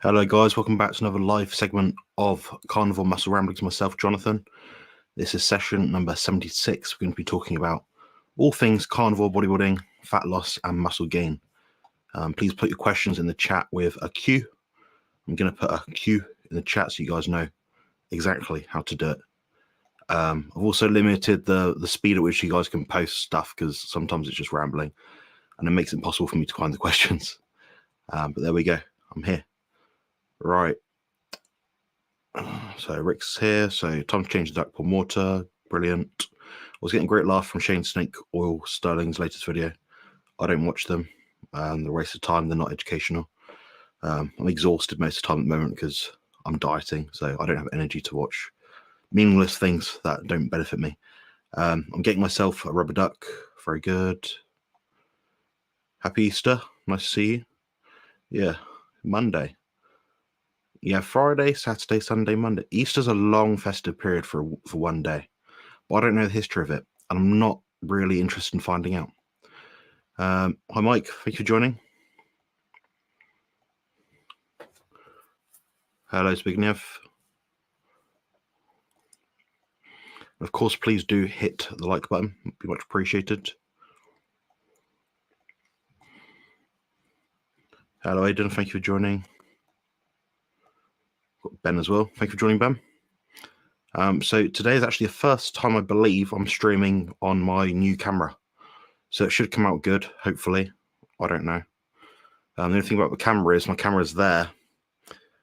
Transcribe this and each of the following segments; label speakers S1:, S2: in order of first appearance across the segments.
S1: Hello guys, welcome back to another live segment of Carnivore Muscle Ramblings. Myself, Jonathan. This is session number 76. We're going to be talking about all things carnivore bodybuilding, fat loss and muscle gain. Please put your questions in the chat with a Q. I'm going to put a Q in the chat so you guys know exactly how to do it. I've also limited the speed at which you guys can post stuff because sometimes it's just rambling and it makes it impossible for me to find the questions. But there we go. I'm here. Right. So Rick's here. So time to change the duck pour mortar. Brilliant. I was getting a great laugh from Shane Snake Oil Sterling's latest video. I don't watch them. They're a waste of time. They're not educational. I'm exhausted most of the time at the moment because I'm dieting, so I don't have energy to watch meaningless things that don't benefit me. I'm getting myself a rubber duck. Very good. Happy Easter. Nice to see you. Yeah, Monday. Yeah, Friday, Saturday, Sunday, Monday. Easter's a long festive period for one day, but I don't know the history of it, and I'm not really interested in finding out. Hi, Mike. Thank you for joining. Hello, Zbigniew. Of course, please do hit the like button. It'd be much appreciated. Hello, Aidan. Thank you for joining. Got Ben as well. Thank you for joining, Ben. So today is actually the first time I believe I'm streaming on my new camera. So it should come out good, hopefully. I don't know. The only thing about the camera is my camera is there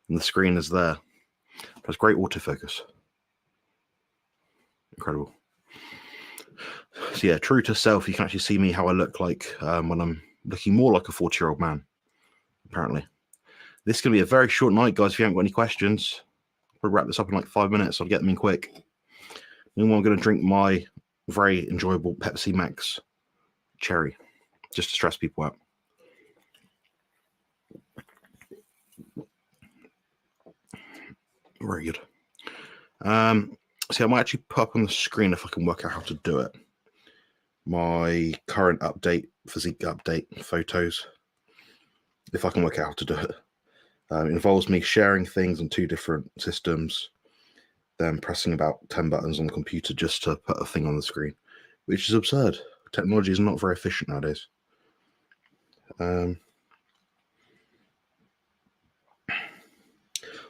S1: and the screen is there. It has great autofocus. Incredible. So yeah, true to self, you can actually see me how I look like when I'm looking more like a 40-year-old man, apparently. This is going to be a very short night, guys. If you haven't got any questions, we'll wrap this up in like 5 minutes. I'll get them in quick. Meanwhile, I'm going to drink my very enjoyable Pepsi Max cherry, just to stress people out. Very good. See, I might actually put up on the screen if I can work out how to do it. My current update, physique update photos, if I can work out how to do it. It involves me sharing things on 2 different systems, then pressing about 10 buttons on the computer just to put a thing on the screen, which is absurd. Technology is not very efficient nowadays. I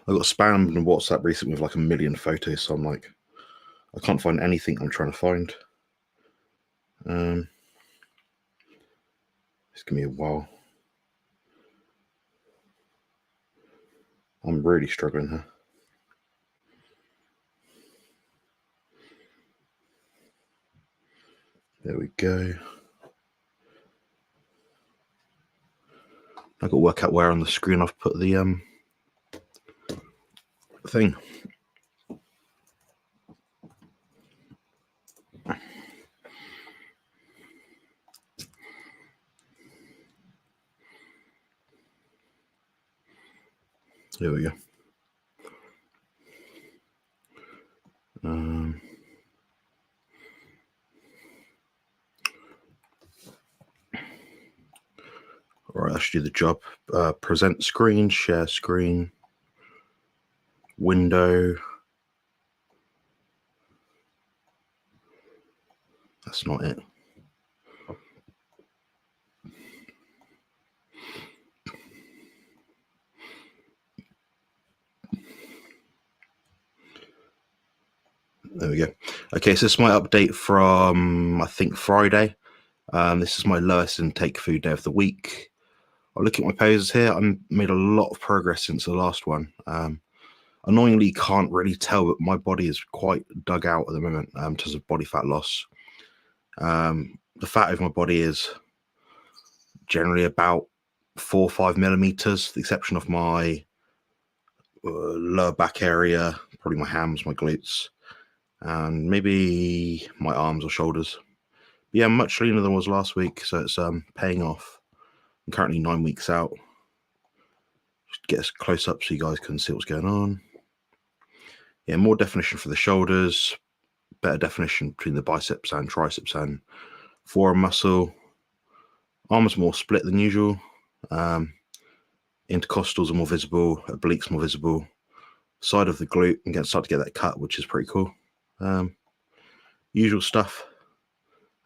S1: got spammed in WhatsApp recently with like 1 million photos, so I'm like, I can't find anything I'm trying to find. It's gonna be a while. I'm really struggling here. There we go. I've got to work out where on the screen I've put the thing. There we go. All right, that should do the job. Present screen, share screen, window. That's not it. There we go. Okay, so this is my update from, I think, Friday. This is my lowest intake food day of the week. I'll look at my poses here. I made a lot of progress since the last one. Annoyingly, can't really tell, but my body is quite dug out at the moment in terms of body fat loss. The fat of my body is generally about 4 or 5 millimeters, with the exception of my lower back area, probably my hams, my glutes, and maybe my arms or shoulders. But yeah, I'm much leaner than I was last week, so it's paying off. I'm currently 9 weeks out. Just get us close up so you guys can see what's going on. Yeah, more definition for the shoulders, better definition between the biceps and triceps and forearm muscle. Arms more split than usual. Intercostals are more visible, obliques more visible, side of the glute, and start to get that cut, which is pretty cool. Usual stuff.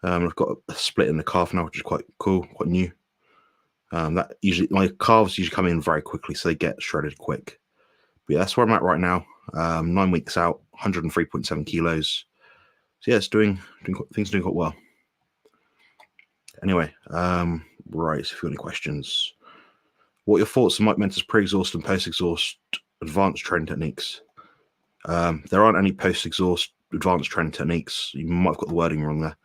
S1: I've got a split in the calf now, which is quite cool, quite new. That usually, my calves usually come in very quickly, so they get shredded quick. But yeah, that's where I'm at right now. 9 weeks out, 103.7 kilos. So yeah, it's doing quite well. Anyway, right, so if you have any questions. What are your thoughts on Mike Mentor's pre-exhaust and post-exhaust advanced training techniques? There aren't any post-exhaust advanced training techniques. You might have got the wording wrong there.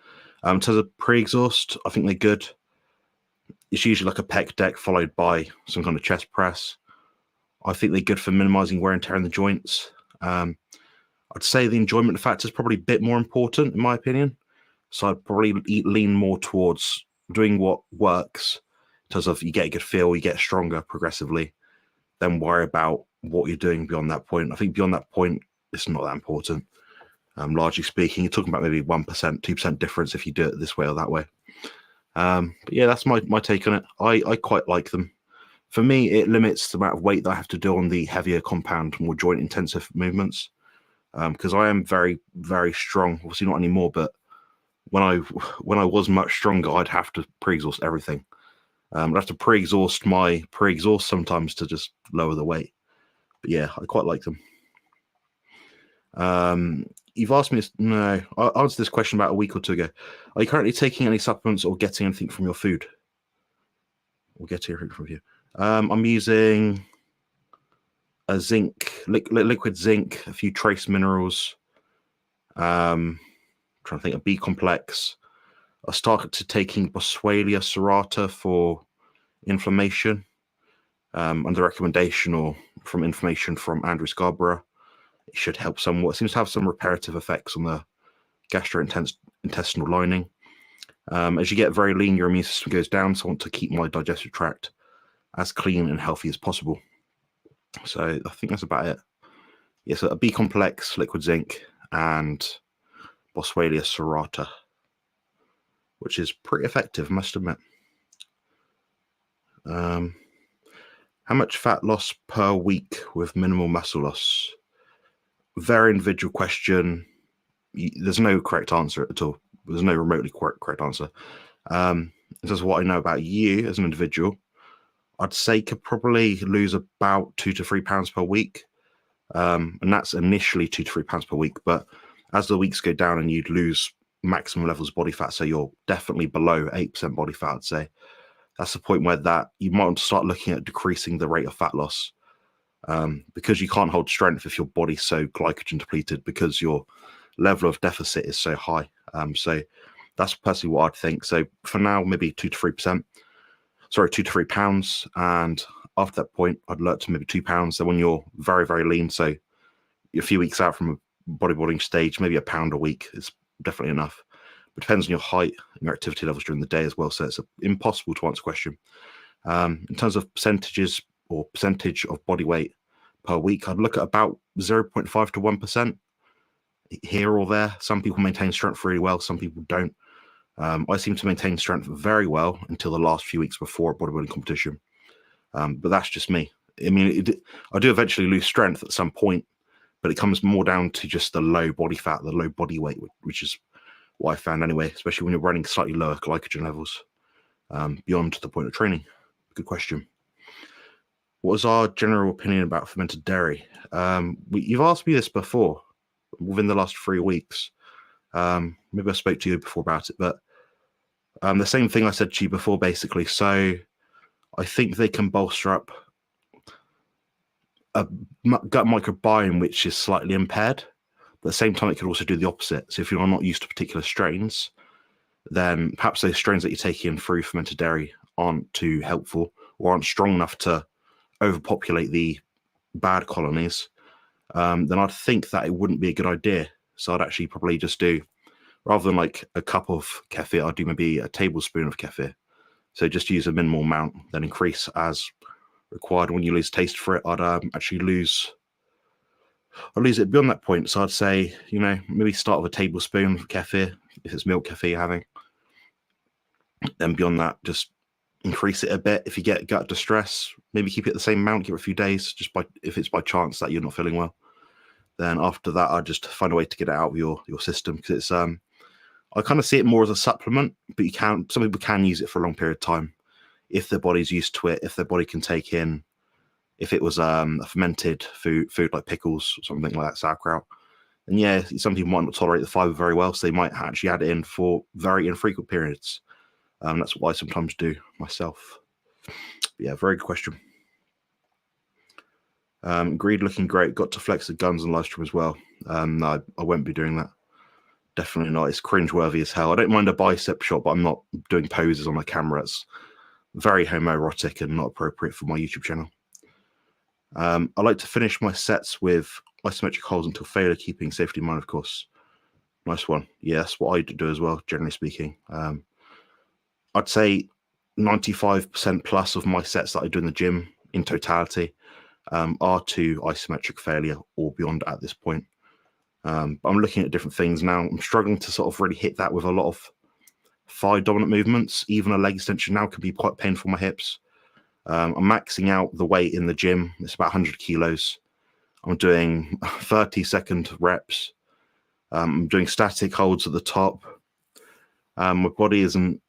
S1: In terms of pre-exhaust, I think they're good. It's usually like a pec deck followed by some kind of chest press. I think they're good for minimizing wear and tear in the joints. I'd say the enjoyment factor is probably a bit more important, in my opinion. So I'd probably lean more towards doing what works in terms of you get a good feel, you get stronger progressively, then worry about what you're doing beyond that point. I think beyond that point, it's not that important. Largely speaking, you're talking about maybe 1%, 2% difference if you do it this way or that way. But yeah, that's my take on it. I quite like them. For me, it limits the amount of weight that I have to do on the heavier compound, more joint intensive movements. Because I am very, very strong. Obviously not anymore, but when I was much stronger, I'd have to pre-exhaust everything. I'd have to pre-exhaust my pre-exhaust sometimes to just lower the weight. But yeah, I quite like them. You've asked me, no, I answered this question about a week or two ago. Are you currently taking any supplements or getting anything from your food? Or getting anything from you? I'm using a zinc, liquid zinc, a few trace minerals. Trying to think, a B complex. I started taking Boswellia serrata for inflammation, under recommendation or from information from Andrew Scarborough. It should help somewhat. It seems to have some reparative effects on the gastrointestinal lining. As you get very lean, your immune system goes down, so I want to keep my digestive tract as clean and healthy as possible. So I think that's about it. Yeah, so a B complex, liquid zinc, and Boswellia serrata, which is pretty effective, I must admit. How much fat loss per week with minimal muscle loss? Very individual question. There's no correct answer at all. There's no remotely correct answer. In terms of what I know about you as an individual, I'd say you could probably lose about 2 to 3 pounds per week. And that's initially 2 to 3 pounds per week. But as the weeks go down and you'd lose maximum levels of body fat, so you're definitely below 8% body fat, I'd say, that's the point where you might want to start looking at decreasing the rate of fat loss. Because you can't hold strength if your body's so glycogen depleted because your level of deficit is so high. So that's personally what I'd think. So for now, maybe 2 to 3%. Sorry, 2 to 3 pounds. And after that point, I'd look to maybe 2 pounds. So when you're very, very lean, so you're a few weeks out from a bodybuilding stage, maybe £1 a week is definitely enough. But it depends on your height and your activity levels during the day as well. So it's impossible to answer question. In terms of percentages or percentage of body weight per week, I'd look at about 0.5 to 1% here or there. Some people maintain strength really well, some people don't. I seem to maintain strength very well until the last few weeks before a bodybuilding competition. But that's just me. I mean, I do eventually lose strength at some point, but it comes more down to just the low body fat, the low body weight, which is what I found anyway, especially when you're running slightly lower glycogen levels beyond the point of training. Good question. What is our general opinion about fermented dairy? You've asked me this before within the last 3 weeks. Maybe I spoke to you before about it, but the same thing I said to you before, basically. So I think they can bolster up a gut microbiome which is slightly impaired. But at the same time, it could also do the opposite. So if you're not used to particular strains, then perhaps those strains that you're taking in through fermented dairy aren't too helpful or aren't strong enough to overpopulate the bad colonies. Then I'd think that it wouldn't be a good idea. So I'd actually probably just do, rather than like a cup of kefir, I'd do maybe a tablespoon of kefir. So just use a minimal amount, then increase as required. When you lose taste for it, I'd actually lose it beyond that point. So I'd say, maybe start with a tablespoon of kefir, if it's milk kefir you're having. Then beyond that, just increase it a bit. If you get gut distress, maybe keep it the same amount, give it a few days, if it's by chance that you're not feeling well. Then after that, I just find a way to get it out of your system, because it's I kind of see it more as a supplement, but some people can use it for a long period of time if their body's used to it, if their body can take in, if it was a fermented food like pickles or something like that, sauerkraut. And yeah, some people might not tolerate the fiber very well, so they might actually add it in for very infrequent periods. That's what I sometimes do myself. But yeah, very good question. Greed looking great. Got to flex the guns and live stream as well. No, I won't be doing that. Definitely not. It's cringeworthy as hell. I don't mind a bicep shot, but I'm not doing poses on my camera. It's very homoerotic and not appropriate for my YouTube channel. I like to finish my sets with isometric holds until failure, keeping safety in mind, of course. Nice one. Yeah, that's what I do as well, generally speaking. I'd say 95% plus of my sets that I do in the gym in totality are to isometric failure or beyond at this point. But I'm looking at different things now. I'm struggling to sort of really hit that with a lot of thigh dominant movements. Even a leg extension now can be quite painful for my hips. I'm maxing out the weight in the gym. It's about 100 kilos. I'm doing 30-second reps. I'm doing static holds at the top. My body isn't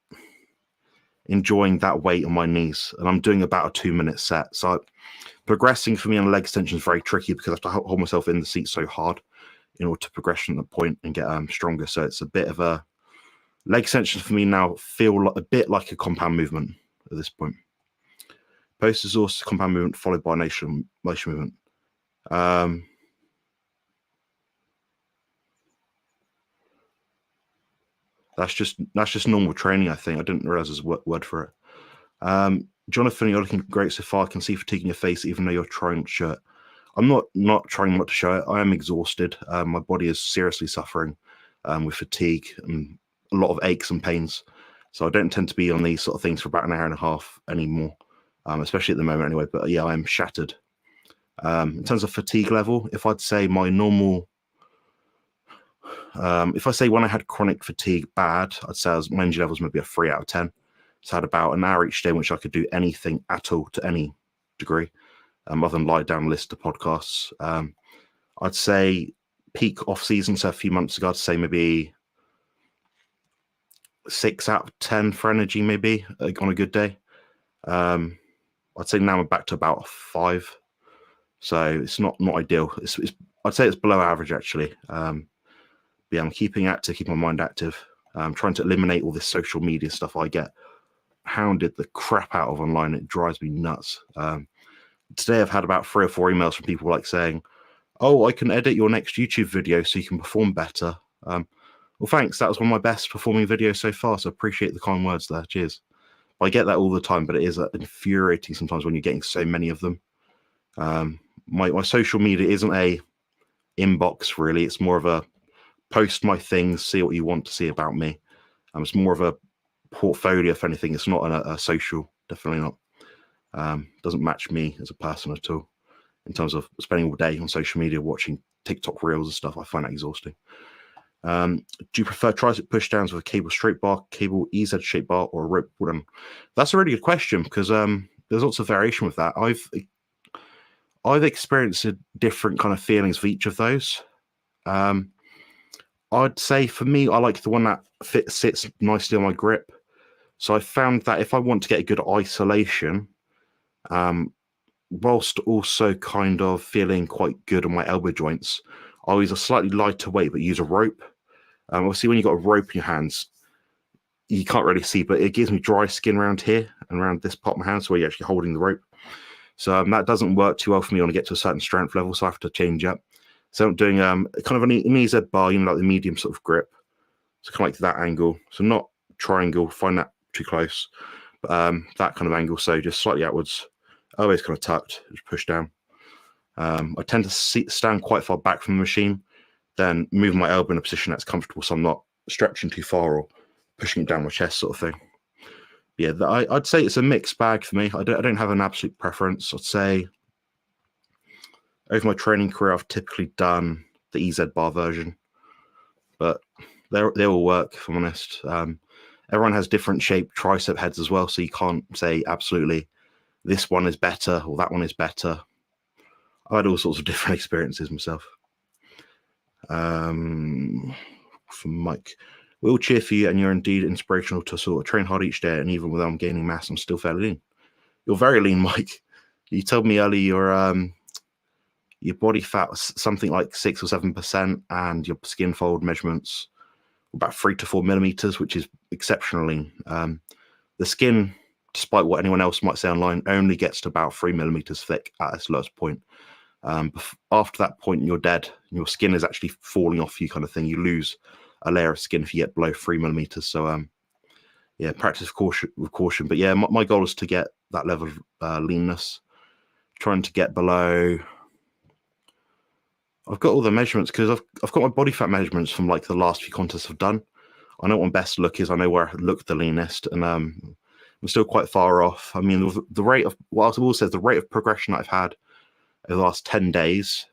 S1: enjoying that weight on my knees, and I'm doing about a 2-minute set. So progressing for me on a leg extension is very tricky because I have to hold myself in the seat so hard in order to progress from that point and get stronger. So it's a bit of a leg extension for me now feel a bit like a compound movement at this point. Post is also compound movement followed by motion movement. That's just normal training, I think. I didn't realize there's a word for it. Jonathan, you're looking great so far. I can see fatigue in your face, even though you're trying not to show it. I'm not trying not to show it. I am exhausted. My body is seriously suffering with fatigue and a lot of aches and pains. So I don't tend to be on these sort of things for about an hour and a half anymore, especially at the moment anyway. But yeah, I am shattered. In terms of fatigue level, if I'd say my normal, if I say when I had chronic fatigue bad, I'd say my energy levels maybe a 3 out of 10. So I had about an hour each day in which I could do anything at all to any degree, other than lie down and listen to podcasts. I'd say peak off season, so a few months ago, I'd say maybe 6 out of 10 for energy, maybe on a good day. I'd say now I'm back to about 5. So it's not ideal. I'd say it's below average actually. Yeah, I'm keeping my mind active. I'm trying to eliminate all this social media stuff I get hounded the crap out of online. It drives me nuts. Today I've had about 3 or 4 emails from people like saying, "Oh, I can edit your next YouTube video so you can perform better." Well, thanks. That was one of my best performing videos so far. So appreciate the kind words there. Cheers. I get that all the time, but it is infuriating sometimes when you're getting so many of them. My social media isn't a inbox really. It's more of a post my things, see what you want to see about me. It's more of a portfolio, if anything. It's not a social, definitely not. Doesn't match me as a person at all in terms of spending all day on social media watching TikTok reels and stuff. I find that exhausting. Do you prefer tricep pushdowns with a cable straight bar, cable EZ shaped bar, or a rope pull-down? That's a really good question because there's lots of variation with that. I've experienced different kind of feelings for each of those. I'd say for me, I like the one that sits nicely on my grip. So I found that if I want to get a good isolation, whilst also kind of feeling quite good on my elbow joints, I'll use a slightly lighter weight, but use a rope. Obviously, when you've got a rope in your hands, you can't really see, but it gives me dry skin around here and around this part of my hands where you're actually holding the rope. So that doesn't work too well for me when I get to a certain strength level, so I have to change up. So I'm doing kind of an EZ bar, like the medium sort of grip. So kind of like that angle. So not triangle, find that too close, but that kind of angle. So just slightly outwards, always kind of tucked, just push down. I tend to stand quite far back from the machine, then move my elbow in a position that's comfortable so I'm not stretching too far or pushing it down my chest sort of thing. Yeah, I'd say it's a mixed bag for me. I don't have an absolute preference. I'd say over my training career, I've typically done the EZ bar version, but they all work, if I'm honest. everyone has different shaped tricep heads as well, so you can't say absolutely this one is better or that one is better. I had all sorts of different experiences myself. From Mike, we'll cheer for you, and you're indeed inspirational to sort of train hard each day, and even without gaining mass, I'm still fairly lean. You're very lean, Mike. You told me earlier your body fat was something like 6 or 7%, and your skin fold measurements about 3 to 4 millimeters, which is exceptionally lean. The skin, despite what anyone else might say online, only gets to about 3 millimeters thick at its lowest point. After that point, you're dead. Your skin is actually falling off you, kind of thing. You lose a layer of skin if you get below 3 millimeters. So, yeah, practice with caution. But yeah, my goal is to get that level of leanness. Trying to get below. I've got all the measurements because I've got my body fat measurements from like the last few contests I've done. I know what my best look is. I know where I look the leanest, and I'm still quite far off. I mean, the rate of what I will say is the rate of progression that I've had over the last 10 days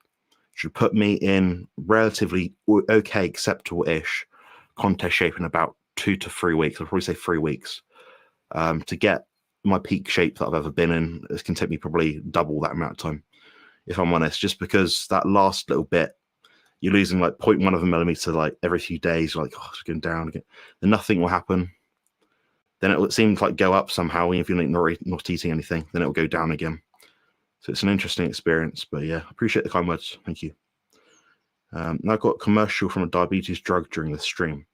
S1: should put me in relatively okay, acceptable-ish contest shape in about 2 to 3 weeks. I'll probably say 3 weeks. To get my peak shape that I've ever been in, this can take me probably double that amount of time, if I'm honest, just because that last little bit, you're losing like 0.1 of a millimeter like every few days. You're like, oh, it's going down again. Then nothing will happen. Then it will seem to like go up somehow. If you're not eating anything, then it will go down again. So it's an interesting experience. But yeah, I appreciate the kind words. Thank you. Now I got a commercial from a diabetes drug during the stream.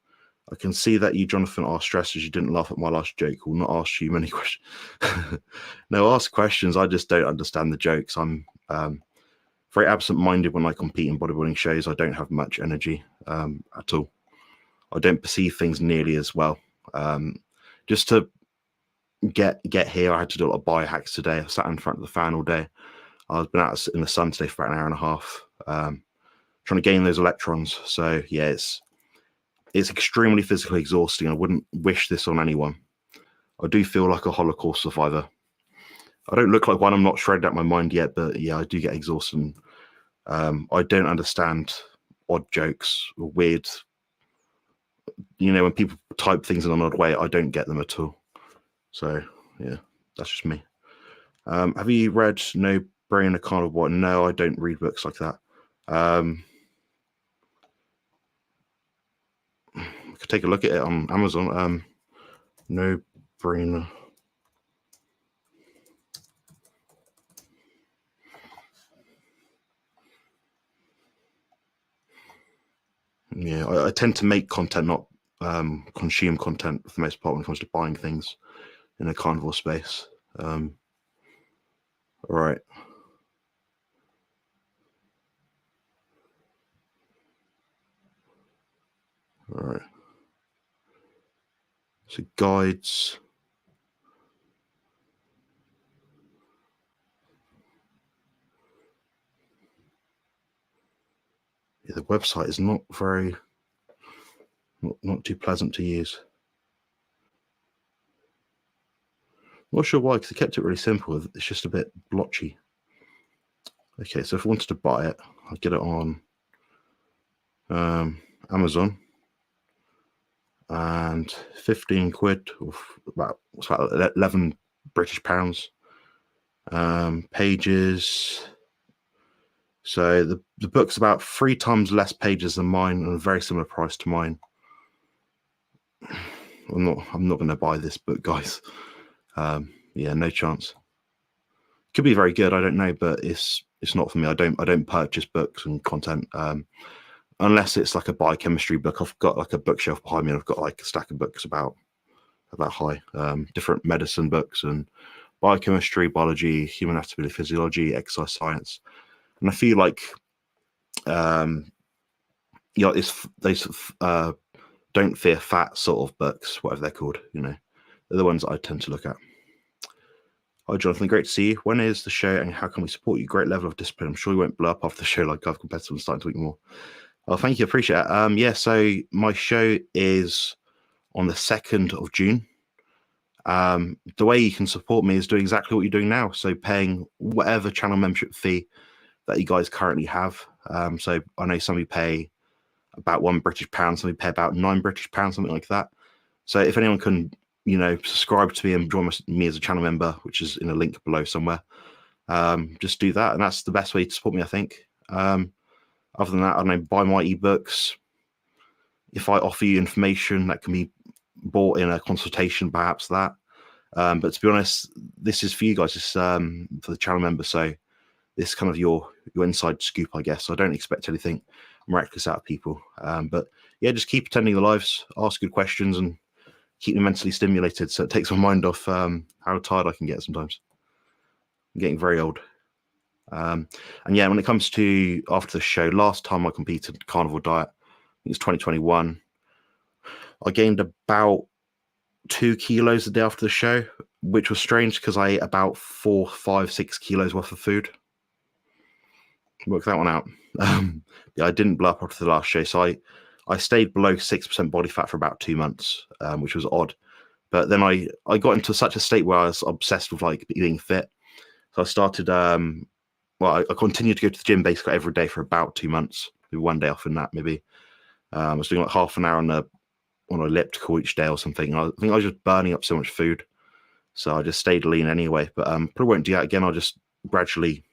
S1: I can see that you, Jonathan, are stressed as you didn't laugh at my last joke. Will not ask you many questions. No, ask questions. I just don't understand the jokes. I'm very absent-minded when I compete in bodybuilding shows. I don't have much energy at all. I don't perceive things nearly as well. Just to get here, I had to do a lot of biohacks today. I sat in front of the fan all day. I've been out in the sun today for about an hour and a half, trying to gain those electrons. So yeah, it's extremely physically exhausting. I wouldn't wish this on anyone. I do feel like a Holocaust survivor. I don't look like one. I'm not shredded out my mind yet, but yeah, I do get exhausted. I don't understand odd jokes or weird. When people type things in an odd way, I don't get them at all. So yeah, that's just me. Have you read No Brainer Carnivore? No, I don't read books like that. I could take a look at it on Amazon. No Brainer. Yeah, I tend to make content, not consume content for the most part when it comes to buying things in a carnivore space. All right. All right. So guides. Yeah, the website is not very, not too pleasant to use. Not sure why, because they kept it really simple. It's just a bit blotchy. Okay, so if I wanted to buy it, I'll get it on Amazon, and 15 quid, or about 11 British pounds. Pages. So the book's about 3 times less pages than mine, and a very similar price to mine. I'm not going to buy this book, guys. Yeah, no chance. Could be very good, I don't know, but it's not for me. I don't purchase books and content unless it's like a biochemistry book. I've got like a bookshelf behind me, and I've got like a stack of books about high, different medicine books and biochemistry, biology, human anatomy, physiology, exercise science, and I feel like it's those don't fear fat sort of books, whatever they're called. They're the ones that I tend to look at. Hi, Jonathan. Great to see you. When is the show, and how can we support you? Great level of discipline. I'm sure you won't blow up after the show like I've competitive and starting to eat more. Oh, thank you. Appreciate it. Yeah, so my show is on the 2nd of June. The way you can support me is doing exactly what you're doing now. So paying whatever channel membership fee that you guys currently have. So I know some of you pay about £1 British, some of you pay about £9 British, something like that. So if anyone can, subscribe to me and join me as a channel member, which is in a link below somewhere, just do that. And that's the best way to support me, I think. Other than that, I don't know, buy my ebooks. If I offer you information that can be bought in a consultation, perhaps that. But to be honest, this is for you guys. This for the channel members. So this is kind of your inside scoop, I guess. I don't expect anything miraculous out of people. But yeah, just keep attending the lives, ask good questions, and keep me mentally stimulated. So it takes my mind off how tired I can get sometimes. I'm getting very old. And yeah, when it comes to after the show, last time I competed Carnivore diet, I think it's 2021. I gained about 2 kilos a day after the show, which was strange because I ate about 4, 5, 6 kilos worth of food. Work that one out. Yeah, I didn't blow up after the last show, so I stayed below 6% body fat for about 2 months, which was odd. But then I got into such a state where I was obsessed with like being fit. So I started, I continued to go to the gym basically every day for about 2 months, maybe one day off in that, maybe. I was doing like half an hour on an elliptical each day or something. I think I was just burning up so much food. So I just stayed lean anyway. But probably won't do that again. I'll just gradually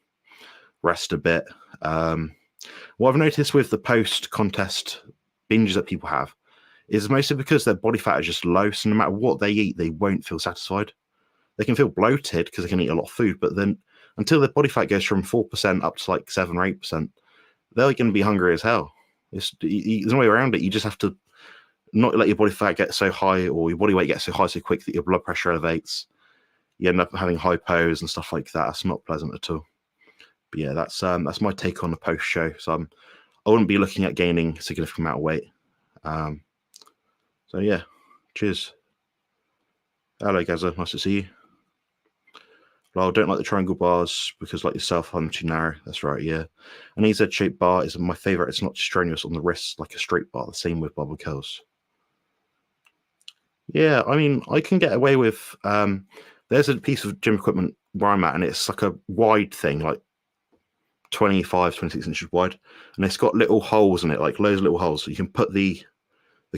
S1: rest a bit. What I've noticed with the post-contest binges that people have is mostly because their body fat is just low. So no matter what they eat, they won't feel satisfied. They can feel bloated because they can eat a lot of food. But then until their body fat goes from 4% up to like 7 or 8%, they're going to be hungry as hell. There's no way around it. You just have to not let your body fat get so high or your body weight get so high so quick that your blood pressure elevates. You end up having hypos and stuff like that. That's not pleasant at all. But yeah, that's my take on the post show. So I wouldn't be looking at gaining a significant amount of weight. So yeah, cheers. Hello, Gaza. Nice to see you. Well, I don't like the triangle bars because, like yourself, I'm too narrow. That's right, yeah. An EZ-shaped bar is my favorite. It's not strenuous on the wrists like a straight bar. The same with barbell curls. Yeah, I mean, I can get away with. There's a piece of gym equipment where I'm at, and it's like a wide thing, like 25, 26 inches wide, and it's got little holes in it, like loads of little holes. So you can put the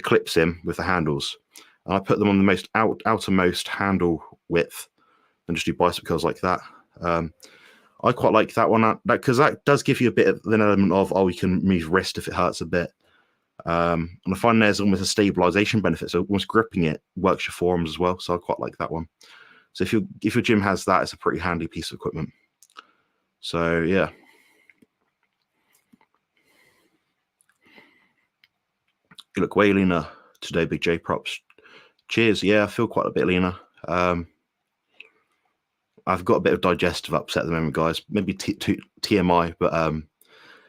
S1: clips in with the handles. And I put them on the most outermost handle width, and just do bicep curls like that. I quite like that one because that does give you a bit of an element of, you can move wrist if it hurts a bit. And I find there's almost a stabilization benefit. So almost gripping it works your forearms as well. So I quite like that one. So if your gym has that, it's a pretty handy piece of equipment. So yeah. You look way leaner today, Big J. Props. Cheers. Yeah, I feel quite a bit leaner. I've got a bit of digestive upset at the moment, guys. Maybe TMI, but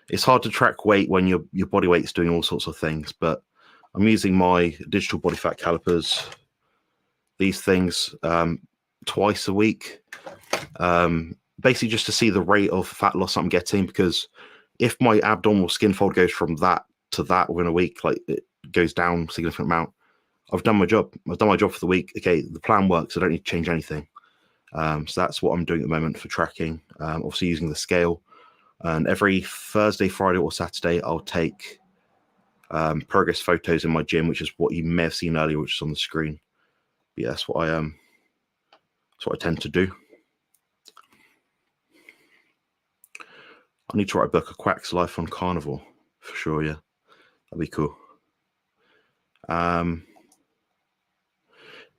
S1: it's hard to track weight when your body weight's doing all sorts of things. But I'm using my digital body fat calipers, these things, twice a week, basically just to see the rate of fat loss I'm getting. Because if my abdominal skin fold goes from that to that within a week, like it goes down a significant amount, I've done my job. I've done my job for the week. Okay, the plan works. I don't need to change anything. So that's what I'm doing at the moment for tracking. Obviously using the scale. And every Thursday, Friday, or Saturday, I'll take progress photos in my gym, which is what you may have seen earlier, which is on the screen. But yeah, that's what I tend to do. I need to write a book, A Quack's Life on Carnivore, for sure. Yeah, that'd be cool.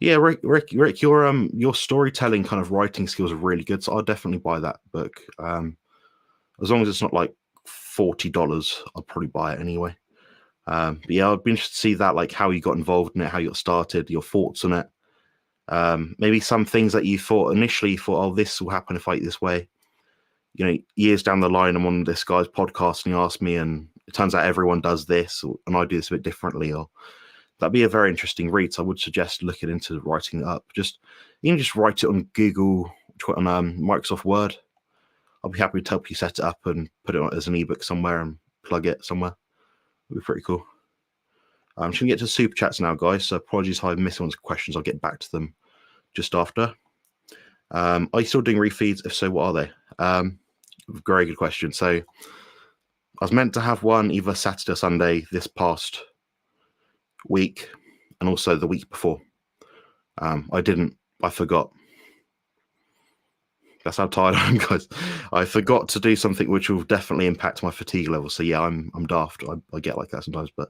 S1: Yeah, Rick, your storytelling kind of writing skills are really good, so I'll definitely buy that book. As long as it's not like $40, I'll probably buy it anyway. But yeah, I'd be interested to see that, like how you got involved in it, how you got started, your thoughts on it. Maybe some things that you initially thought, oh, this will happen if I eat this way. You know, years down the line, I'm on this guy's podcast and he asked me, and it turns out everyone does this, and I do this a bit differently. Or that'd be a very interesting read. So I would suggest looking into writing it up. You can just write it on Google, on Microsoft Word. I'll be happy to help you set it up and put it on as an ebook somewhere and plug it somewhere. It'd be pretty cool. I'm just going to get to super chats now, guys. So apologies if I miss anyone's questions. I'll get back to them just after. Are you still doing refeeds? If so, what are they? Very good question. So I was meant to have one either Saturday or Sunday this past week. and also the week before. I forgot. That's how tired I am, guys. I forgot to do something which will definitely impact my fatigue level. So yeah, I'm daft. I get like that sometimes, but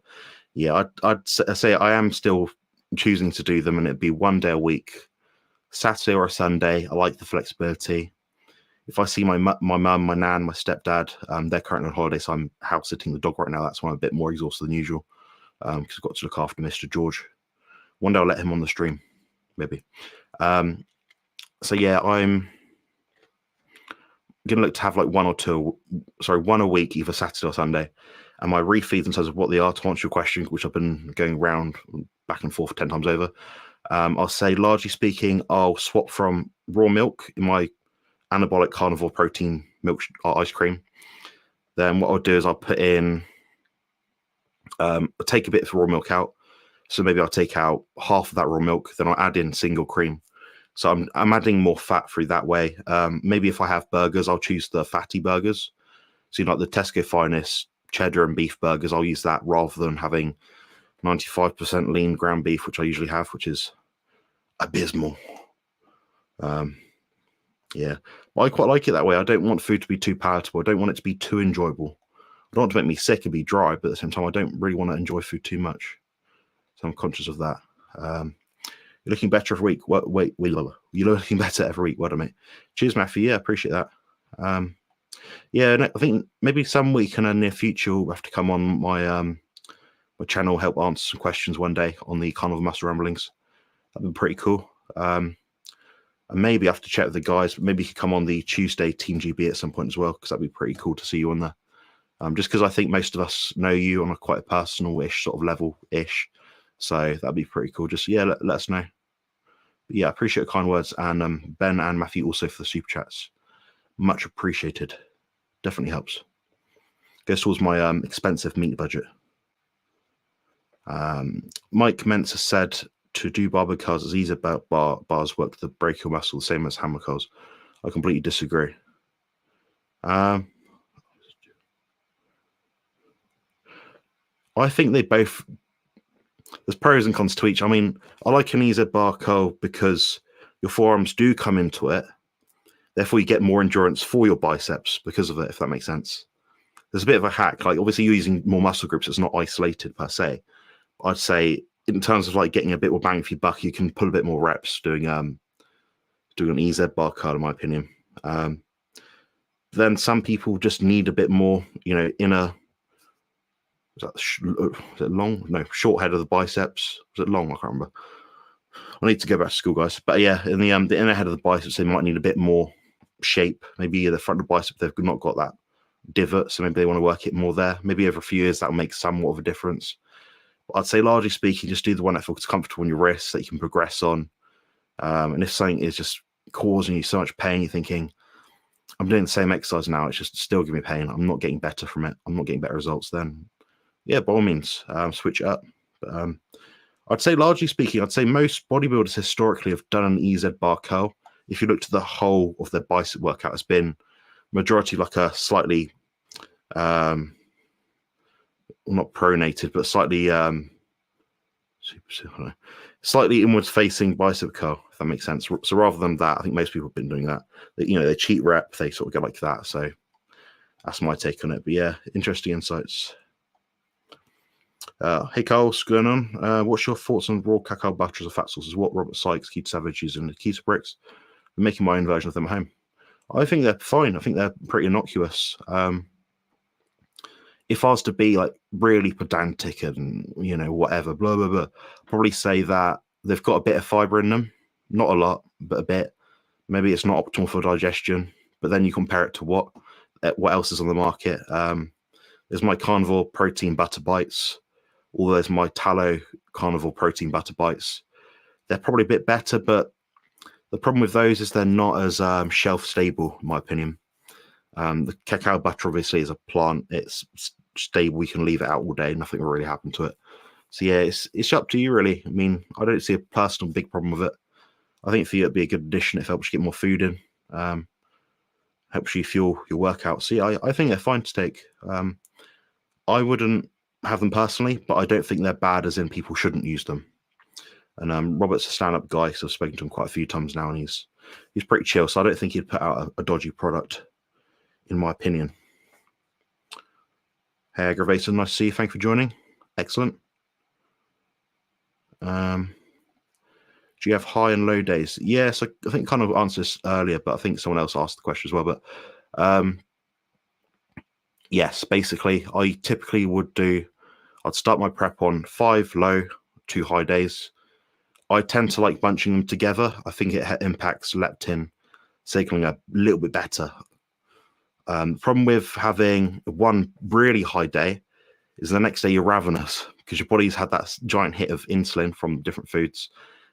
S1: yeah, I'd say I am still choosing to do them, and it'd be one day a week, Saturday or a Sunday. I like the flexibility. If I see my mum, my nan, my stepdad, they're currently on holiday, so I'm house sitting the dog right now. That's why I'm a bit more exhausted than usual, because I've got to look after Mr. George. One day I'll let him on the stream, maybe. So yeah, I'm gonna look to have like one a week, either Saturday or Sunday. And my refeeds in terms of what they are, to answer your question, which I've been going around back and forth 10 times over, I'll say largely speaking, I'll swap from raw milk in my anabolic carnivore protein milk ice cream. Then what I'll do is I'll put in, I'll take a bit of raw milk out. So maybe I'll take out half of that raw milk, then I'll add in single cream. So I'm adding more fat through that way. Maybe if I have burgers, I'll choose the fatty burgers. So like the Tesco Finest cheddar and beef burgers, I'll use that rather than having 95% lean ground beef, which I usually have, which is abysmal. Yeah, but I quite like it that way. I don't want food to be too palatable. I don't want it to be too enjoyable. I don't want it to make me sick and be dry, but at the same time, I don't really want to enjoy food too much. So I'm conscious of that. You're looking better every week. You're looking better every week. What do I mean? Cheers, Matthew. Yeah, appreciate that. Yeah, I think maybe some week in the near future we'll have to come on my channel, help answer some questions one day on the Carnivore Muscle Ramblings. That'd be pretty cool. And maybe I have to check with the guys, but maybe you could come on the Tuesday Team GB at some point as well, because that'd be pretty cool to see you on there. Just because I think most of us know you on a quite a personal-ish sort of level-ish. So that'd be pretty cool. Just, yeah, let us know. But yeah, I appreciate your kind words. And Ben and Matthew also for the super chats. Much appreciated. Definitely helps. Goes towards my expensive meat budget. Mike Mensa said to do barbell curls as easy about bars work the brachial muscle, the same as hammer curls. I completely disagree. I think they both, there's pros and cons to each. I mean, I like an EZ bar curl because your forearms do come into it. Therefore, you get more endurance for your biceps because of it, if that makes sense. There's a bit of a hack. Like, obviously, you're using more muscle groups. It's not isolated per se. I'd say in terms of like getting a bit more bang for your buck, you can put a bit more reps doing an EZ bar curl, in my opinion. Then some people just need a bit more, inner. Is it long? No, short head of the biceps. Was it long? I can't remember. I need to go back to school, guys. But yeah, in the inner head of the biceps, they might need a bit more shape. Maybe the front of the bicep, they've not got that divot, so maybe they want to work it more there. Maybe over a few years, that'll make somewhat of a difference. But I'd say, largely speaking, just do the one that feels comfortable on your wrists that you can progress on. And if something is just causing you so much pain, you're thinking, I'm doing the same exercise now, it's just still giving me pain. I'm not getting better from it. I'm not getting better results then. Yeah, by all means, switch it up. But I'd say, largely speaking, I'd say most bodybuilders historically have done an EZ bar curl. If you look to the whole of their bicep workout, it's been majority like a slightly, not pronated, but slightly, slightly inwards facing bicep curl, if that makes sense. So rather than that, I think most people have been doing that. They cheat rep, they sort of go like that. So that's my take on it. But yeah, interesting insights. Hey Carl, what's going on? What's your thoughts on raw cacao butter as a fat source? Is what Robert Sykes, Keto Savage using the keto bricks? I'm making my own version of them at home. I think they're fine. I think they're pretty innocuous. If I was to be like really pedantic and whatever, blah blah blah, probably say that they've got a bit of fiber in them, not a lot, but a bit. Maybe it's not optimal for digestion, but then you compare it to what else is on the market. There's my Carnivore protein butter bites, or there's my Tallow Carnivore protein butter bites. They're probably a bit better, but the problem with those is they're not as shelf stable, in my opinion. The cacao butter obviously is a plant. It's stable. We can leave it out all day. Nothing will really happen to it. So yeah, it's up to you really. I mean, I don't see a personal big problem with it. I think for you it'd be a good addition. It helps you get more food in. Helps you fuel your workout. So yeah, I think they're fine to take. I wouldn't have them personally, but I don't think they're bad as in people shouldn't use them. And Robert's a stand-up guy, so I've spoken to him quite a few times now, and he's pretty chill. So I don't think he'd put out a dodgy product, in my opinion. Hey, Aggravated, nice to see you. Thanks for joining. Excellent. Do you have high and low days? Yes, I think kind of answered this earlier, but I think someone else asked the question as well. But yes, basically, I typically I'd start my prep on 5 low, 2 high days. I tend to like bunching them together. I think it impacts leptin signaling a little bit better. Problem with having one really high day is the next day you're ravenous because your body's had that giant hit of insulin from different foods.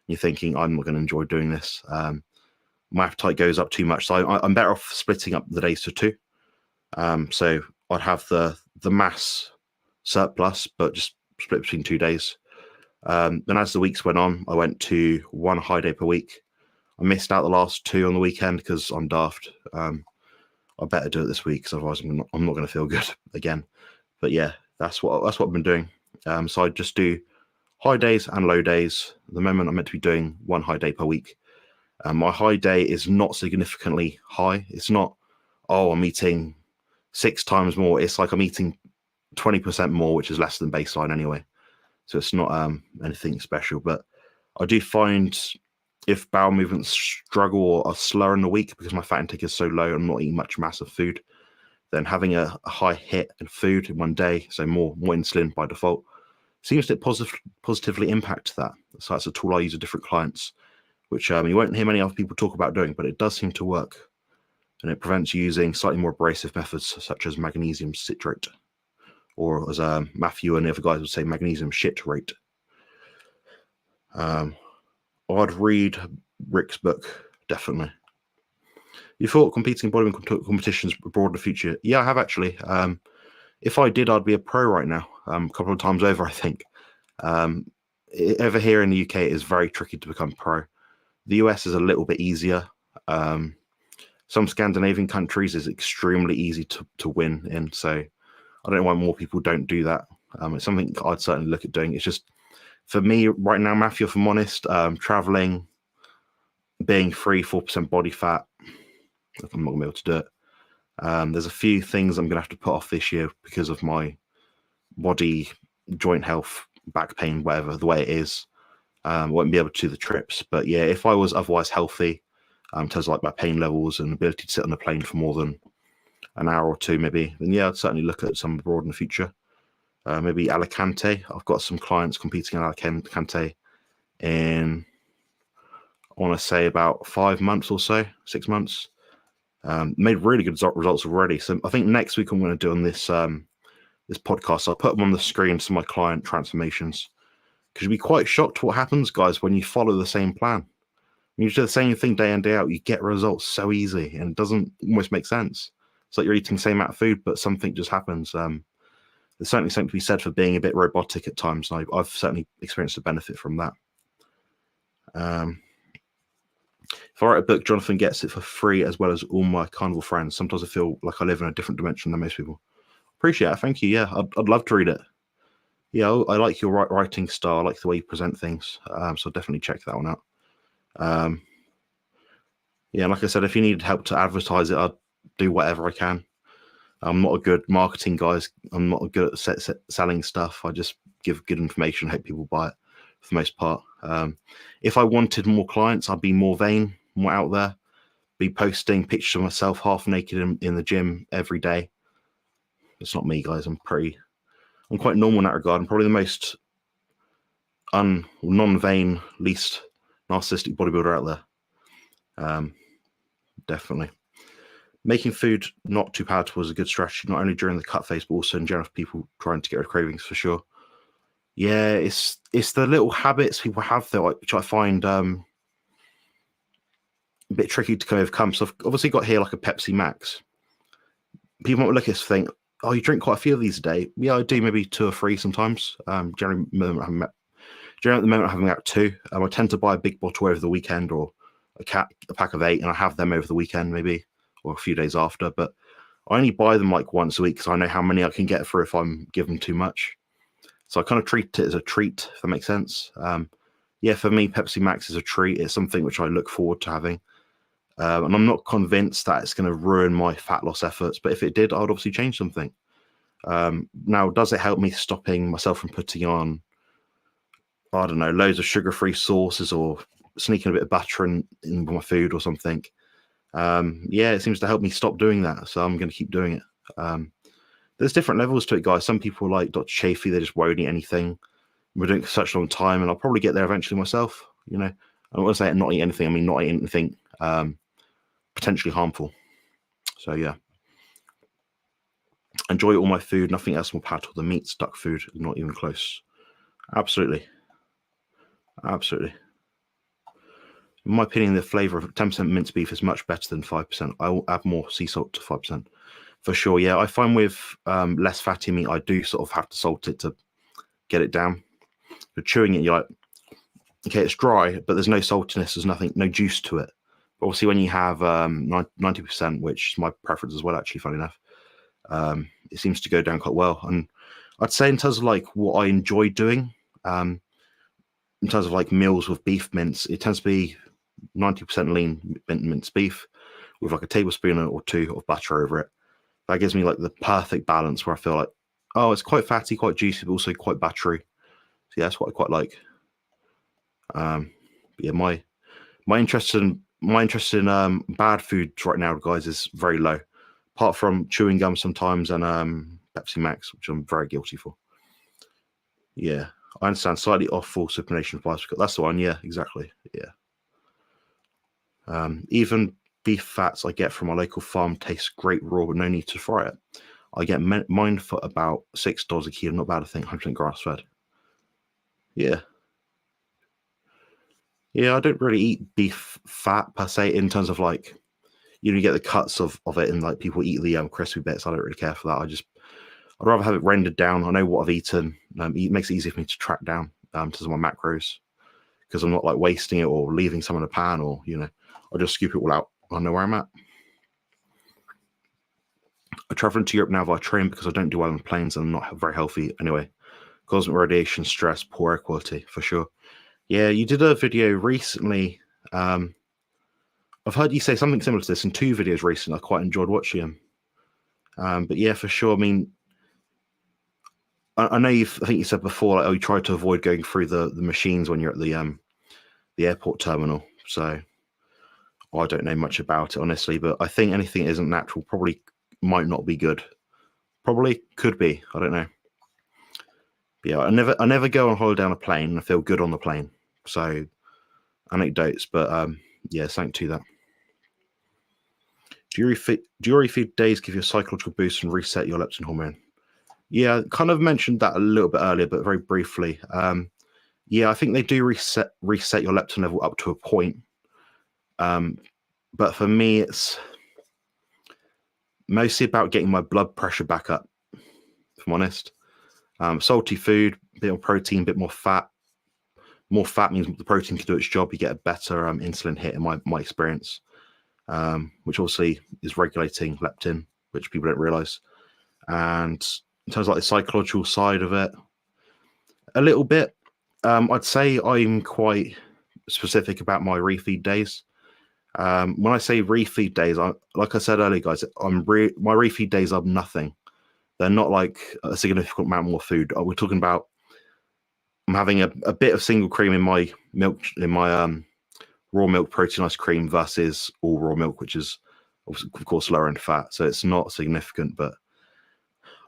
S1: You're thinking, I'm not going to enjoy doing this. My appetite goes up too much. So I'm better off splitting up the days to 2. So I'd have the mass surplus, but just split between 2 days. Then as the weeks went on, I went to 1 high day per week. I missed out the last 2 on the weekend because I'm daft. I better do it this week because otherwise I'm not going to feel good again. But yeah, that's what I've been doing. So I just do high days and low days. At the moment, I'm meant to be doing 1 high day per week. My high day is not significantly high. It's not, I'm eating 6 times more. It's like I'm eating 20% more, which is less than baseline anyway. So it's not anything special. But I do find if bowel movements struggle or are slower in the week because my fat intake is so low and I'm not eating much massive food, then having a high hit in food in one day, so more insulin by default, seems to positively impact that. So that's a tool I use with different clients, which you won't hear many other people talk about doing, but it does seem to work. And it prevents you using slightly more abrasive methods such as magnesium citrate, or as Matthew and the other guys would say, magnesium shitrate. I'd read Rick's book, definitely. You thought competing in bodybuilding competitions abroad in the future? Yeah, I have actually. If I did, I'd be a pro right now, a couple of times over, I think. Over here in the UK, it is very tricky to become pro. The US is a little bit easier. Some Scandinavian countries is extremely easy to win in, so I don't know why more people don't do that. It's something I'd certainly look at doing. It's just, for me right now, Matthew, if I'm honest, traveling, being 3-4% body fat, I'm not going to be able to do it. There's a few things I'm going to have to put off this year because of my body, joint health, back pain, whatever, the way it is. I won't be able to do the trips. But yeah, if I was otherwise healthy, in terms of like my pain levels and ability to sit on a plane for more than an hour or 2 maybe, then yeah, I'd certainly look at some abroad in the future. Maybe Alicante. I've got some clients competing in Alicante in, I want to say, about 5 months or so, 6 months. Made really good results already. So I think next week I'm going to do on this this podcast, I'll put them on the screen, some of my client transformations, because you'll be quite shocked what happens, guys, when you follow the same plan. When you do the same thing day in, day out, you get results so easy, and it doesn't almost make sense. It's like you're eating the same amount of food, but something just happens. There's certainly something to be said for being a bit robotic at times, and I've certainly experienced a benefit from that. If I write a book, Jonathan gets it for free, as well as all my Carnivore friends. Sometimes I feel like I live in a different dimension than most people. Appreciate it. Thank you. Yeah, I'd love to read it. Yeah, I like your writing style. I like the way you present things. So I'll definitely check that one out. Yeah, like I said, if you need help to advertise it, I'll do whatever I can. I'm not a good marketing guy. I'm not good at selling stuff. I just give good information, hope people buy it for the most part. If I wanted more clients, I'd be more vain, more out there, be posting pictures of myself half naked in the gym every day. It's not me, guys. I'm quite normal in that regard. I'm probably the most non-vain, least narcissistic bodybuilder out there. Definitely. Making food not too palatable is a good strategy, not only during the cut phase, but also in general for people trying to get rid of cravings, for sure. Yeah, it's the little habits people have though, which I find a bit tricky to kind of overcome. So I've obviously got here like a Pepsi Max. People might look at this and think, oh, you drink quite a few of these a day. Yeah, I do, maybe 2 or 3 sometimes. Generally, at the moment, I'm having about 2. I tend to buy a big bottle over the weekend, or a pack of 8, and I have them over the weekend maybe, or a few days after. But I only buy them like once a week because I know how many I can get through if I'm given too much. So I kind of treat it as a treat, if that makes sense. yeah, for me, Pepsi Max is a treat. It's something which I look forward to having. And I'm not convinced that it's going to ruin my fat loss efforts, but if it did, I would obviously change something. Now, does it help me stopping myself from putting on, I don't know, loads of sugar-free sauces or sneaking a bit of butter in my food or something? Yeah, it seems to help me stop doing that, so I'm going to keep doing it. There's different levels to it, guys. Some people like Dr. Chafee, they just won't eat anything. We're doing it for such a long time, and I'll probably get there eventually myself. You know, I don't want to say not eat anything. I mean, not eat anything potentially harmful. So yeah, enjoy all my food. Nothing else more palatable than meats, duck food. Not even close. Absolutely, absolutely. In my opinion, the flavour of 10% minced beef is much better than 5%. I will add more sea salt to 5%. For sure, yeah. I find with less fatty meat, I do sort of have to salt it to get it down. But chewing it, you're like, okay, it's dry, but there's no saltiness, there's nothing, no juice to it. But obviously, when you have 90%, which is my preference as well, actually, funny enough, it seems to go down quite well. And I'd say in terms of like what I enjoy doing, in terms of like meals with beef mince, it tends to be 90% lean minced beef with like a tablespoon or two of butter over it. That gives me like the perfect balance where I feel like, oh, it's quite fatty, quite juicy, but also quite buttery. So yeah, that's what I quite like. Yeah, my interest in bad foods right now, guys, is very low. Apart from chewing gum sometimes and Pepsi Max, which I'm very guilty for. Yeah, I understand. Slightly off full supination of bicycle. That's the one. Yeah, exactly. Yeah. Even beef fats I get from my local farm tastes great raw, but no need to fry it. I get mine for about $6 a kilo. Not bad, I think. 100% grass fed. Yeah. Yeah, I don't really eat beef fat per se in terms of like, you get the cuts of it and like people eat the crispy bits. I don't really care for that. I'd rather have it rendered down. I know what I've eaten. It makes it easier for me to track down to my macros because I'm not like wasting it or leaving some in a pan or, I just scoop it all out. I know where I'm at. I travel into Europe now via train because I don't do well on planes and I'm not very healthy anyway. Cosmic radiation, stress, poor air quality, for sure. Yeah, you did a video recently. I've heard you say something similar to this in 2 videos recently. I quite enjoyed watching them. But yeah, for sure. I mean, I know I think you said before, like, you tried to avoid going through the machines when you're at the airport terminal. So I don't know much about it, honestly, but I think anything that isn't natural probably might not be good. Probably could be. I don't know. But yeah, I never go on holiday on a plane and I feel good on the plane. So anecdotes, but yeah, something to that. Do your refeed days give you a psychological boost and reset your leptin hormone? Yeah, kind of mentioned that a little bit earlier, but very briefly. Yeah, I think they do reset your leptin level up to a point. But for me, it's mostly about getting my blood pressure back up, if I'm honest. Salty food, a bit more protein, a bit more fat. More fat means the protein can do its job. You get a better insulin hit in my experience, which obviously is regulating leptin, which people don't realize. And in terms of like the psychological side of it, a little bit. I'd say I'm quite specific about my refeed days. When I say refeed days, like I said earlier, guys, my refeed days are nothing. They're not like a significant amount more food. We're talking about I'm having a bit of single cream in my milk, in my raw milk protein ice cream versus all raw milk, which is of course lower in fat. So it's not significant, but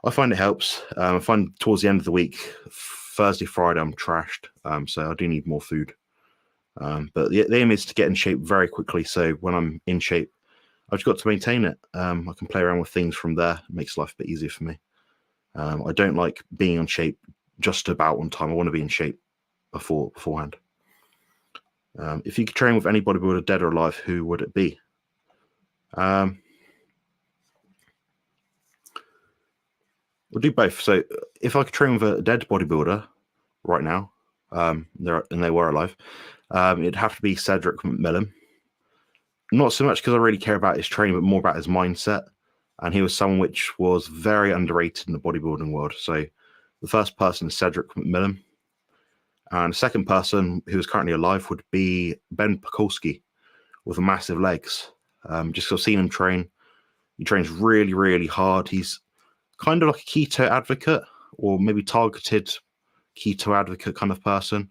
S1: I find it helps. I find towards the end of the week, Thursday, Friday, I'm trashed. So I do need more food. But the aim is to get in shape very quickly. So when I'm in shape, I've just got to maintain it. I can play around with things from there. It makes life a bit easier for me. I don't like being on shape just about on time. I want to be in shape beforehand. If you could train with any bodybuilder, dead or alive, who would it be? We'll do both. So if I could train with a dead bodybuilder right now, they were alive, it'd have to be Cedric McMillan. Not so much because I really care about his training, but more about his mindset. And he was someone which was very underrated in the bodybuilding world. So the first person is Cedric McMillan. And the second person who is currently alive would be Ben Pakulski with the massive legs. Just 'cause I've seen him train. He trains really, really hard. He's kind of like a keto advocate, or maybe targeted keto advocate kind of person.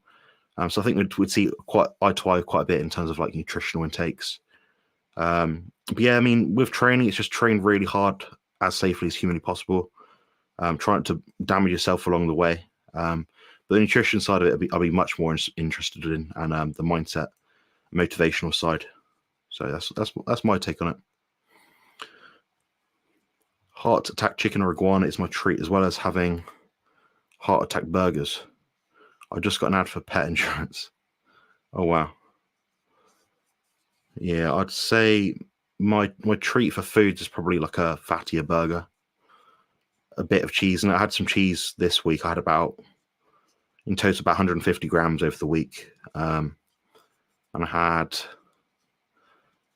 S1: So I think we'd see quite eye to eye quite a bit in terms of like nutritional intakes. But yeah, I mean, with training, it's just train really hard as safely as humanly possible. Trying to damage yourself along the way. But the nutrition side of it, I'll be much more interested in, and the mindset, motivational side. So that's my take on it. Heart attack chicken or iguana is my treat, as well as having heart attack burgers. I just got an ad for pet insurance. Oh wow. Yeah, I'd say my treat for foods is probably like a fattier burger, a bit of cheese, and I had some cheese this week. I had in total about 150 grams over the week, and I had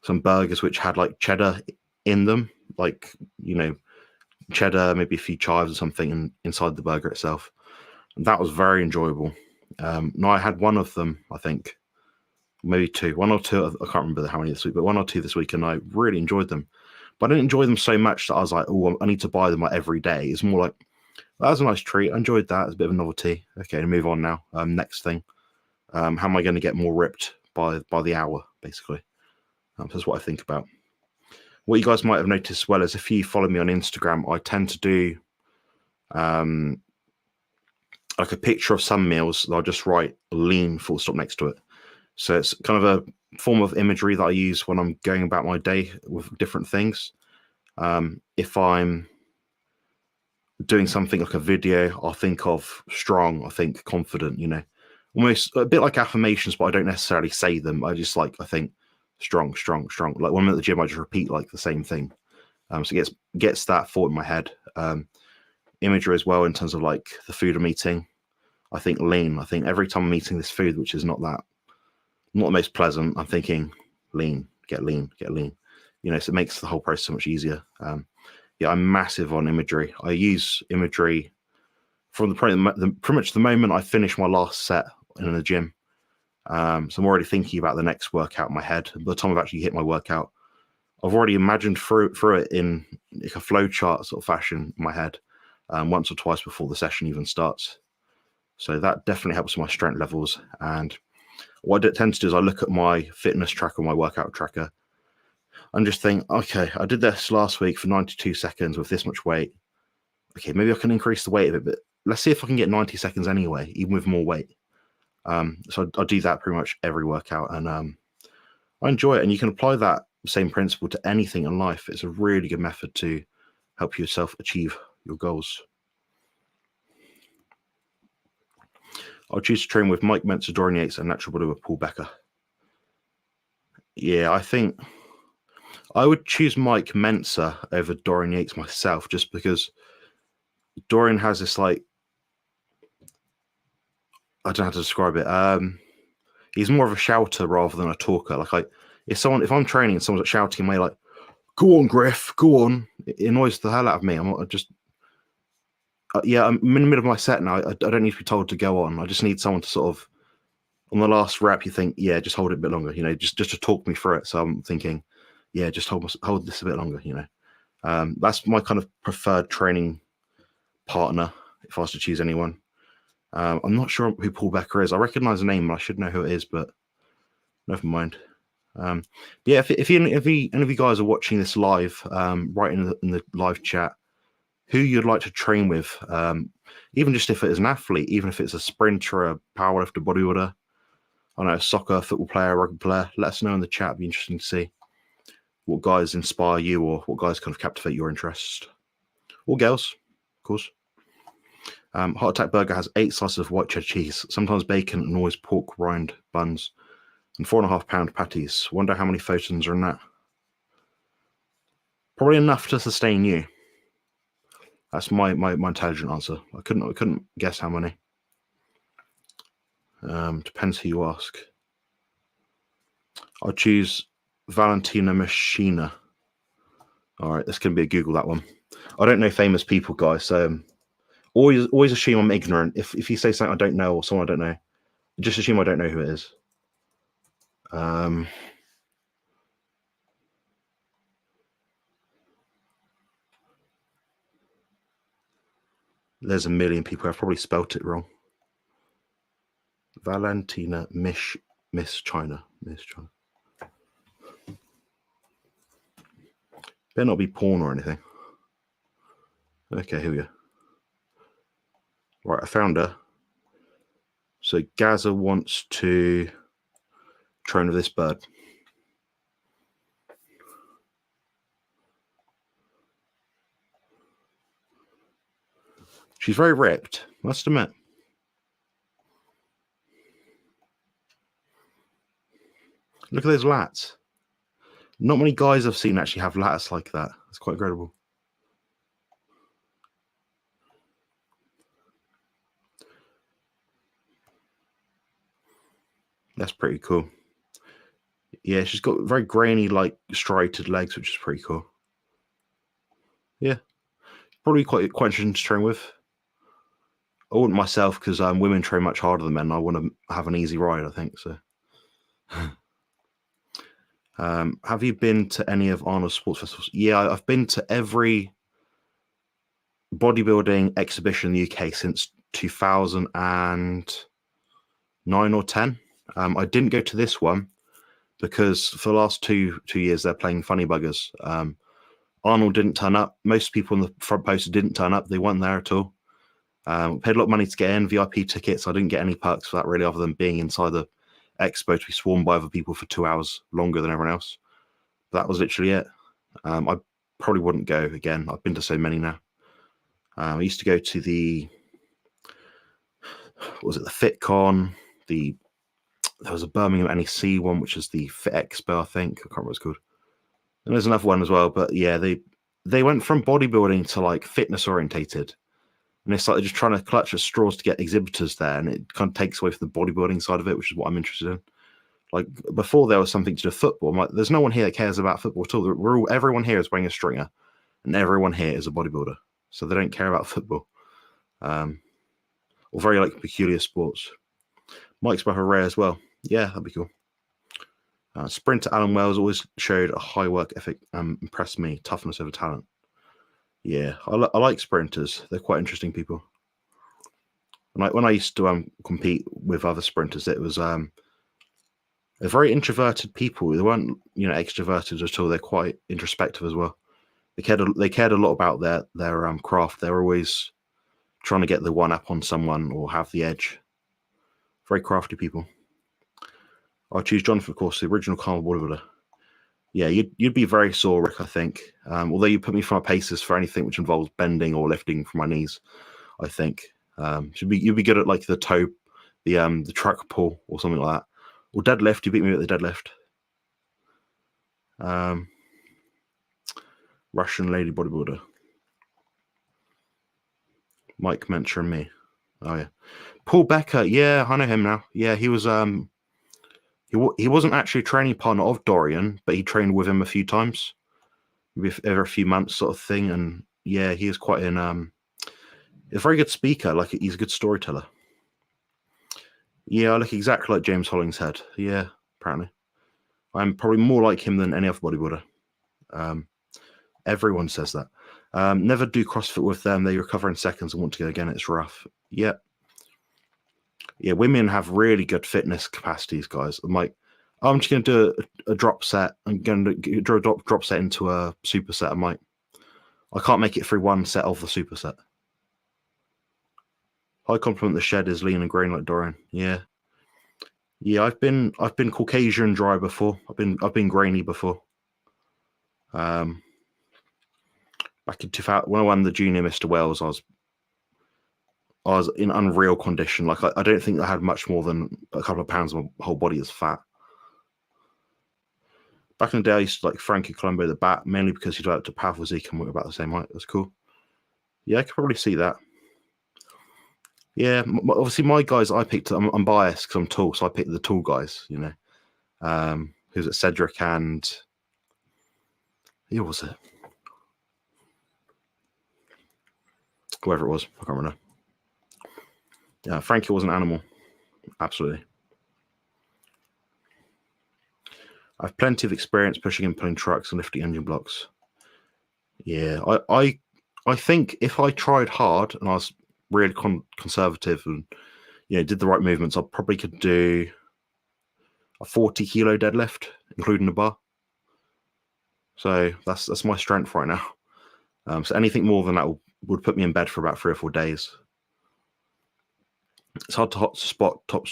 S1: some burgers which had like cheddar in them, like, you know, cheddar, maybe a few chives or something inside the burger itself. And that was very enjoyable. No, I had one of them, I think, maybe two, one or two. I can't remember how many this week, but one or two this week, and I really enjoyed them. But I didn't enjoy them so much that I was like, oh, I need to buy them like every day. It's more like, that was a nice treat. I enjoyed that. It's a bit of a novelty. Okay, move on now. Next thing. How am I going to get more ripped by the hour, basically? That's what I think about. What you guys might have noticed as well is if you follow me on Instagram, I tend to do like a picture of some meals that I'll just write lean full stop next to it. So it's kind of a form of imagery that I use when I'm going about my day with different things. If I'm doing something like a video, I'll think of strong, I think confident, you know, almost a bit like affirmations, but I don't necessarily say them. I think strong, strong, strong. Like when I'm at the gym, I just repeat like the same thing. So it gets that thought in my head. Imagery as well in terms of like the food I'm eating. I think lean. I think every time I'm eating this food, which is not the most pleasant, I'm thinking lean, get lean, get lean. You know, so it makes the whole process so much easier. Yeah, I'm massive on imagery. I use imagery from pretty much the moment I finish my last set in the gym. So I'm already thinking about the next workout in my head. By the time I've actually hit my workout, I've already imagined through it in like a flow chart sort of fashion in my head, once or twice before the session even starts. So that definitely helps with my strength levels. And what I tend to do is I look at my fitness tracker, my workout tracker, and just think, okay, I did this last week for 92 seconds with this much weight. Okay, maybe I can increase the weight a bit, but let's see if I can get 90 seconds anyway, even with more weight. So I do that pretty much every workout, and I enjoy it. And you can apply that same principle to anything in life. It's a really good method to help yourself achieve your goals. I'll choose to train with Mike Mentzer, Dorian Yates, and Natural Body with Paul Becker. Yeah, I think I would choose Mike Mentzer over Dorian Yates myself, just because Dorian has this, like, I don't know how to describe it. He's more of a shouter rather than a talker. Like, if I'm training and someone's shouting at me like, "Go on, Griff, go on," it annoys the hell out of me. I'm in the middle of my set now. I don't need to be told to go on. I just need someone to sort of, on the last rep, you think, yeah, just hold it a bit longer, you know, just to talk me through it. So I'm thinking, yeah, just hold this a bit longer, you know. That's my kind of preferred training partner if I was to choose anyone. I'm not sure who Paul Becker is. I recognize the name, and I should know who it is, but never mind. But yeah, if any of you guys are watching this live, write in the live chat who you'd like to train with, even just if it is an athlete, even if it's a sprinter, a powerlifter, bodybuilder, I don't know, a soccer, football player, rugby player. Let us know in the chat. It'd be interesting to see what guys inspire you or what guys kind of captivate your interest. Or girls, of course. Heart Attack Burger has 8 slices of white cheddar cheese, sometimes bacon, and always pork rind buns, and 4.5 pound patties. Wonder how many photons are in that. Probably enough to sustain you. That's my intelligent answer. I couldn't guess how many. Depends who you ask. I'll choose Valentina Machina. All right, this can be a Google, that one. I don't know famous people, guys, so always assume I'm ignorant. If you say something I don't know or someone I don't know, Just assume I don't know who it is. There's a million people. I've probably spelt it wrong. Valentina Miss China. Better not be porn or anything. Okay, here we go. Right, I found her. So Gaza wants to train with this bird. She's very ripped, must admit. Look at those lats. Not many guys I've seen actually have lats like that. It's quite incredible. That's pretty cool. Yeah, she's got very grainy, like striated legs, which is pretty cool. Yeah, probably quite interesting to train with. I wouldn't myself because women train much harder than men. I want to have an easy ride, I think so. Have you been to any of Arnold's sports festivals? Yeah, I've been to every bodybuilding exhibition in the UK since 2009 or 10. I didn't go to this one because for the last two years they're playing funny buggers. Arnold didn't turn up. Most people on the front poster didn't turn up. They weren't there at all. Paid a lot of money to get in, VIP tickets. I didn't get any perks for that really, other than being inside the expo to be swarmed by other people for 2 hours longer than everyone else. But that was literally it. I probably wouldn't go again. I've been to so many now. I used to go to the FitCon, there was a Birmingham NEC one, which is the Fit Expo, I think. I can't remember what it's called. And there's another one as well. But yeah, they went from bodybuilding to like fitness orientated. And it's like they're just trying to clutch at straws to get exhibitors there. And it kind of takes away from the bodybuilding side of it, which is what I'm interested in. Like before there was something to do with football. I'm like, there's no one here that cares about football at all. Everyone here is wearing a stringer. And everyone here is a bodybuilder. So they don't care about football. Or very like peculiar sports. Mike's brother Ray as well. Yeah, that'd be cool. Sprinter Alan Wells always showed a high work ethic. Impressed me. Toughness over talent. Yeah, I like sprinters. They're quite interesting people. And when I used to compete with other sprinters, it was they're very introverted people. They weren't extroverted at all. They're quite introspective as well. They cared a lot about their craft. They're always trying to get the one up on someone or have the edge. Very crafty people. I'll choose Jonathan, of course, the original Carnivore bodybuilder. Yeah, you'd be very sore, Rick, I think. Although you put me from my paces for anything which involves bending or lifting from my knees, I think. You'd be good at like the toe, the truck pull or something like that. Or deadlift, you beat me at the deadlift. Russian lady bodybuilder. Mike mentioned me. Oh yeah. Paul Becker, yeah, I know him now. Yeah, he was he wasn't actually a training partner of Dorian, but he trained with him a few times, every few months sort of thing. And yeah, he is quite a very good speaker. Like he's a good storyteller. Yeah, I look exactly like James Hollingshead. Yeah, apparently. I'm probably more like him than any other bodybuilder. Everyone says that. Never do CrossFit with them. They recover in seconds and want to go again. It's rough. Yeah. Yeah, women have really good fitness capacities, guys. I'm like, I'm just going to do a drop set. I'm going to do a drop set into a superset. I'm like, I can't make it through one set of the superset. High compliment. The shed is lean and green like Dorian. Yeah, yeah. I've been Caucasian dry before. I've been grainy before. Back in 2000, when I won the junior Mr. Wales, I was in unreal condition. Like I don't think I had much more than a couple of pounds of my whole body is fat. Back in the day, I used to like Frankie Colombo the Bat, mainly because he developed a powerful physique and we're about the same height. That's cool. Yeah, I could probably see that. Yeah, obviously my guys I picked, I'm biased because I'm tall, so I picked the tall guys, who's at Cedric and who was it? Whoever it was, I can't remember. Yeah, Frankie was an animal, absolutely. I have plenty of experience pushing and pulling trucks and lifting engine blocks. Yeah, I think if I tried hard and I was really conservative and did the right movements, I probably could do a 40-kilo deadlift, including the bar. So that's my strength right now. So anything more than that would put me in bed for about 3 or 4 days. It's hard to spot top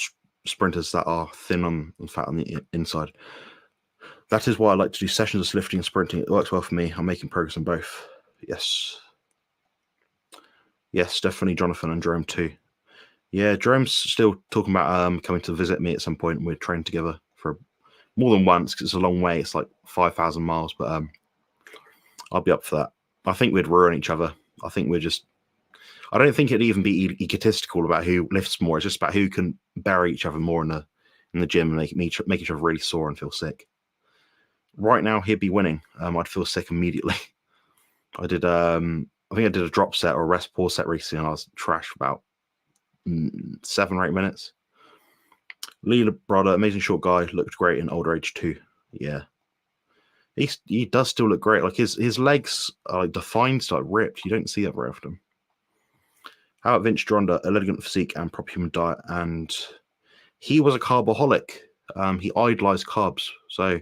S1: sprinters that are thin and fat on the inside. That is why I like to do sessions of lifting and sprinting. It works well for me. I'm making progress on both. Yes. Yes, definitely Jonathan and Jerome too. Yeah, Jerome's still talking about coming to visit me at some point. We're training together for more than once because it's a long way. It's like 5,000 miles, but I'll be up for that. I think we'd ruin each other. I think I don't think it'd even be egotistical about who lifts more. It's just about who can bury each other more in the gym and make each other really sore and feel sick. Right now, he'd be winning. I'd feel sick immediately. I think I did a drop set or a rest pause set recently, and I was trash for about 7 or 8 minutes. Lee brother, amazing short guy, looked great in older age too. Yeah, he does still look great. Like his legs are like defined, like ripped. You don't see that very often. How about Vince Dronda, elegant physique and proper human diet, and he was a carboholic. He idolized carbs, so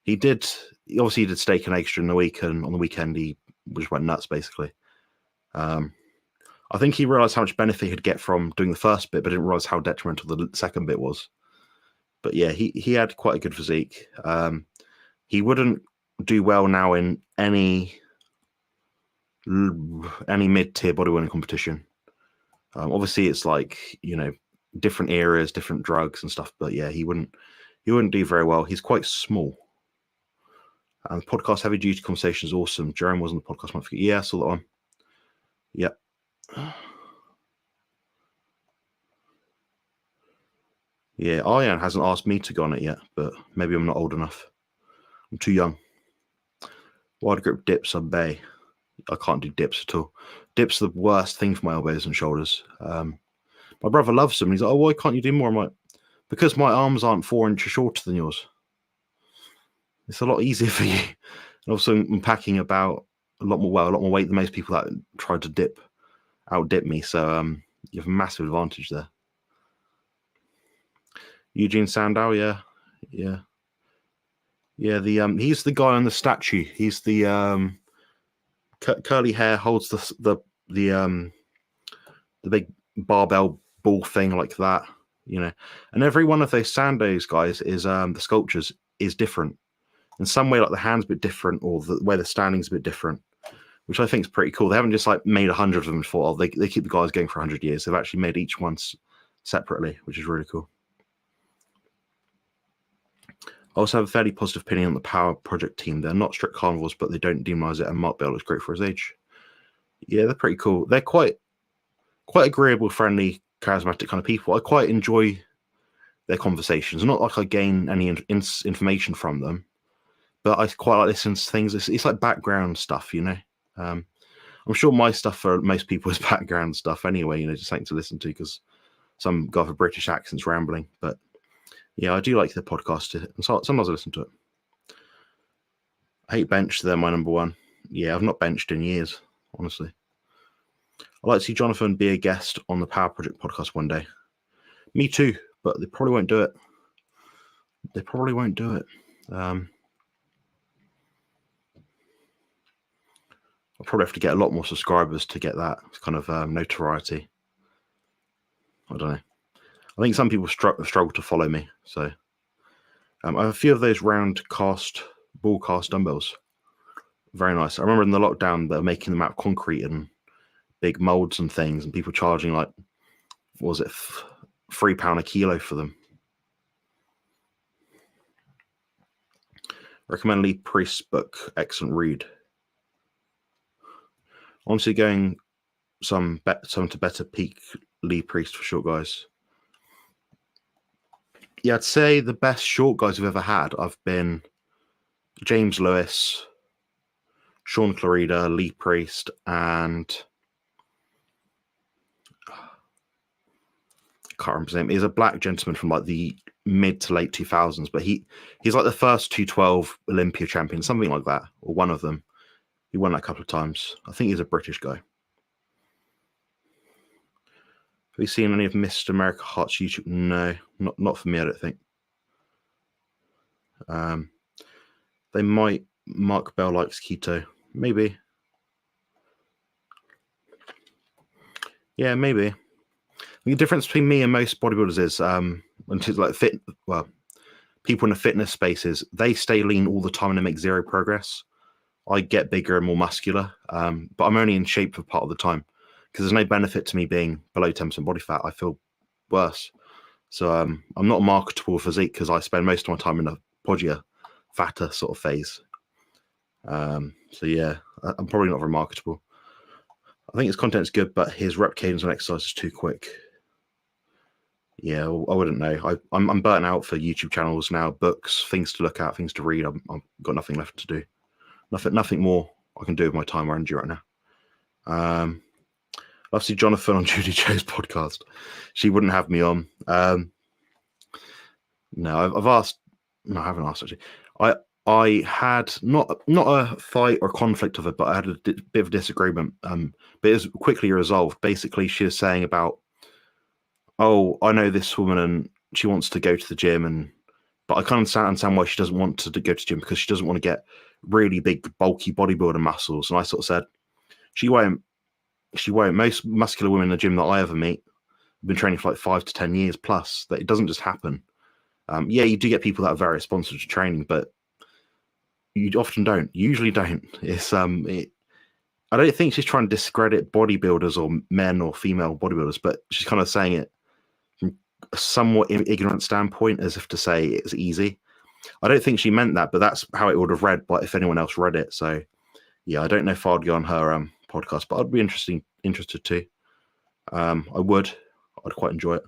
S1: he obviously did steak and eggs during the week, and on the weekend he just went nuts basically. I think he realized how much benefit he'd get from doing the first bit, but didn't realize how detrimental the second bit was. But yeah, he had quite a good physique. He wouldn't do well now in any mid-tier bodybuilding competition. Obviously, it's like different areas, different drugs and stuff. But yeah, he wouldn't do very well. He's quite small. And the podcast Heavy Duty Conversation is awesome. Jerome was on the podcast month ago. Yeah, I saw that one. Yep. Yeah, Arjan hasn't asked me to go on it yet, but maybe I'm not old enough. I'm too young. Wide grip dips are bay. I can't do dips at all. Dips are the worst thing for my elbows and shoulders. My brother loves them. He's like, oh, why can't you do more? I'm like, because my arms aren't 4 inches shorter than yours. It's a lot easier for you. And also, I'm packing about a lot more weight than most people that try to outdip me. So you have a massive advantage there. Eugene Sandow, yeah. He's the guy on the statue. He's the curly hair, holds the big barbell ball thing like that, And every one of those Sandows guys is the sculptures is different in some way. Like the hand's a bit different, or the way the standing's a bit different, which I think is pretty cool. They haven't just like made 100 of them before. They keep the guys going for 100 years. They've actually made each one separately, which is really cool. I also have a fairly positive opinion on the Power Project team. They're not strict carnivores, but they don't demonize it, and Mark Bell looks great for his age. Yeah, they're pretty cool. They're quite agreeable, friendly, charismatic kind of people. I quite enjoy their conversations. Not like I gain any information from them, but I quite like listening to things. It's like background stuff, I'm sure my stuff for most people is background stuff anyway, just something to listen to because some guy with a British accent's rambling. But yeah, I do like their podcast, and sometimes I listen to it. I hate bench, they're my number one. Yeah, I've not benched in years, honestly. I'd like to see Jonathan be a guest on the Power Project podcast one day. Me too, but they probably won't do it. I'll probably have to get a lot more subscribers to get that kind of notoriety. I don't know. I think some people struggle to follow me. So I have a few of those round ball cast dumbbells. Very nice. I remember in the lockdown they were making them out of concrete and big molds and things, and people charging like, what was it, £3 a kilo for them. Recommend Lee Priest's book, excellent read. Honestly, going some to better peak Lee Priest for short guys. Yeah, I'd say the best short guys I've ever had have been James Lewis, Sean Clarida, Lee Priest, and I can't remember his name. He's a black gentleman from like the mid to late 2000s, but he's like the first 212 Olympia champion, something like that, or one of them. He won that a couple of times. I think he's a British guy. Have you seen any of Mr. America Hart's YouTube? No, not for me, I don't think. They might. Mark Bell likes keto. Maybe. Yeah, maybe. The difference between me and most bodybuilders is, until like people in the fitness spaces, they stay lean all the time and they make zero progress. I get bigger and more muscular, but I'm only in shape for part of the time because there's no benefit to me being below 10% body fat. I feel worse. So I'm not a marketable physique because I spend most of my time in a podgier, fatter sort of phase. So yeah, I'm probably not very marketable. I think his content's good, but his rep cadence on exercise is too quick. Yeah, I wouldn't know. I'm burnt out for YouTube channels now, books, things to look at, things to read. I've got nothing left to do. Nothing more I can do with my time or energy right now. I've seen Jonathan on Judy Joe's podcast. She wouldn't have me on. No, I've asked. No, I haven't asked actually. I had not a fight or conflict of it, but I had a bit of a disagreement. But it was quickly resolved. Basically, she was saying about, oh, I know this woman and she wants to go to the gym, but I can't understand why she doesn't want to go to the gym, because she doesn't want to get really big, bulky bodybuilder muscles. And I sort of said, she won't. Most muscular women in the gym that I ever meet have been training for like 5 to 10 years plus. That it doesn't just happen. Yeah, you do get people that are very responsive to training, but you often don't. Usually don't. It's I don't think she's trying to discredit bodybuilders or men or female bodybuilders, but she's kind of saying it from a somewhat ignorant standpoint, as if to say it's easy. I don't think she meant that, but that's how it would have read. But if anyone else read it, so yeah, I don't know if I'd go on her podcast, but I'd be interested too. I'd quite enjoy it.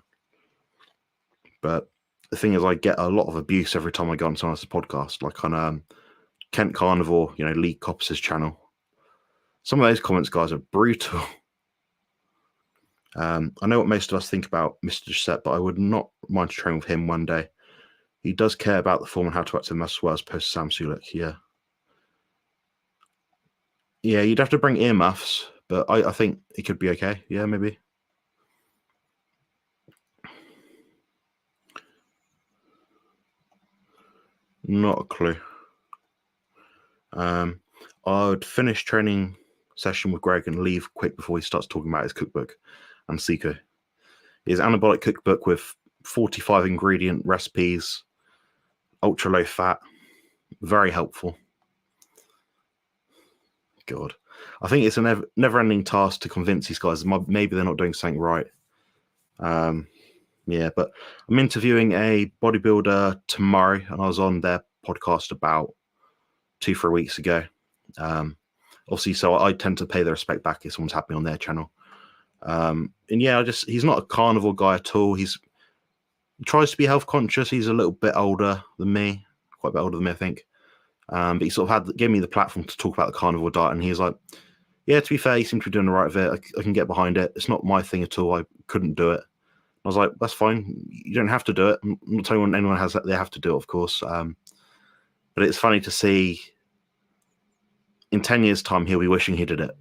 S1: But the thing is, I get a lot of abuse every time I go on someone else's podcast, like on Kent Carnivore, Lee Copps' channel. Some of those comments, guys, are brutal. I know what most of us think about Mr. Tricep, but I would not mind to train with him one day. He does care about the form and how to activate muscle well, as opposed to Sam Sulek. Yeah, you'd have to bring earmuffs, but I think it could be okay. Yeah, maybe. Not a clue. I would finish training session with Greg and leave quick before he starts talking about his cookbook and Seiko. His anabolic cookbook with 45 ingredient recipes, ultra low fat, very helpful. God, I think it's a never-ending task to convince these guys maybe they're not doing something right. Yeah, but I'm interviewing a bodybuilder tomorrow, and I was on their podcast about 2-3 weeks ago. Obviously, so I tend to pay the respect back if someone's had me on their channel. And yeah, he's not a carnivore guy at all. He tries to be health conscious. He's a little bit older than me, quite a bit older than me, I think. But he sort of gave me the platform to talk about the carnivore diet, and he's like, yeah, to be fair, he seems to be doing the right of it. I can get behind it. It's not my thing at all. I couldn't do it. I was like, that's fine. You don't have to do it. I'm not telling anyone has that they have to do it, of course. But it's funny to see in 10 years' time he'll be wishing he did it.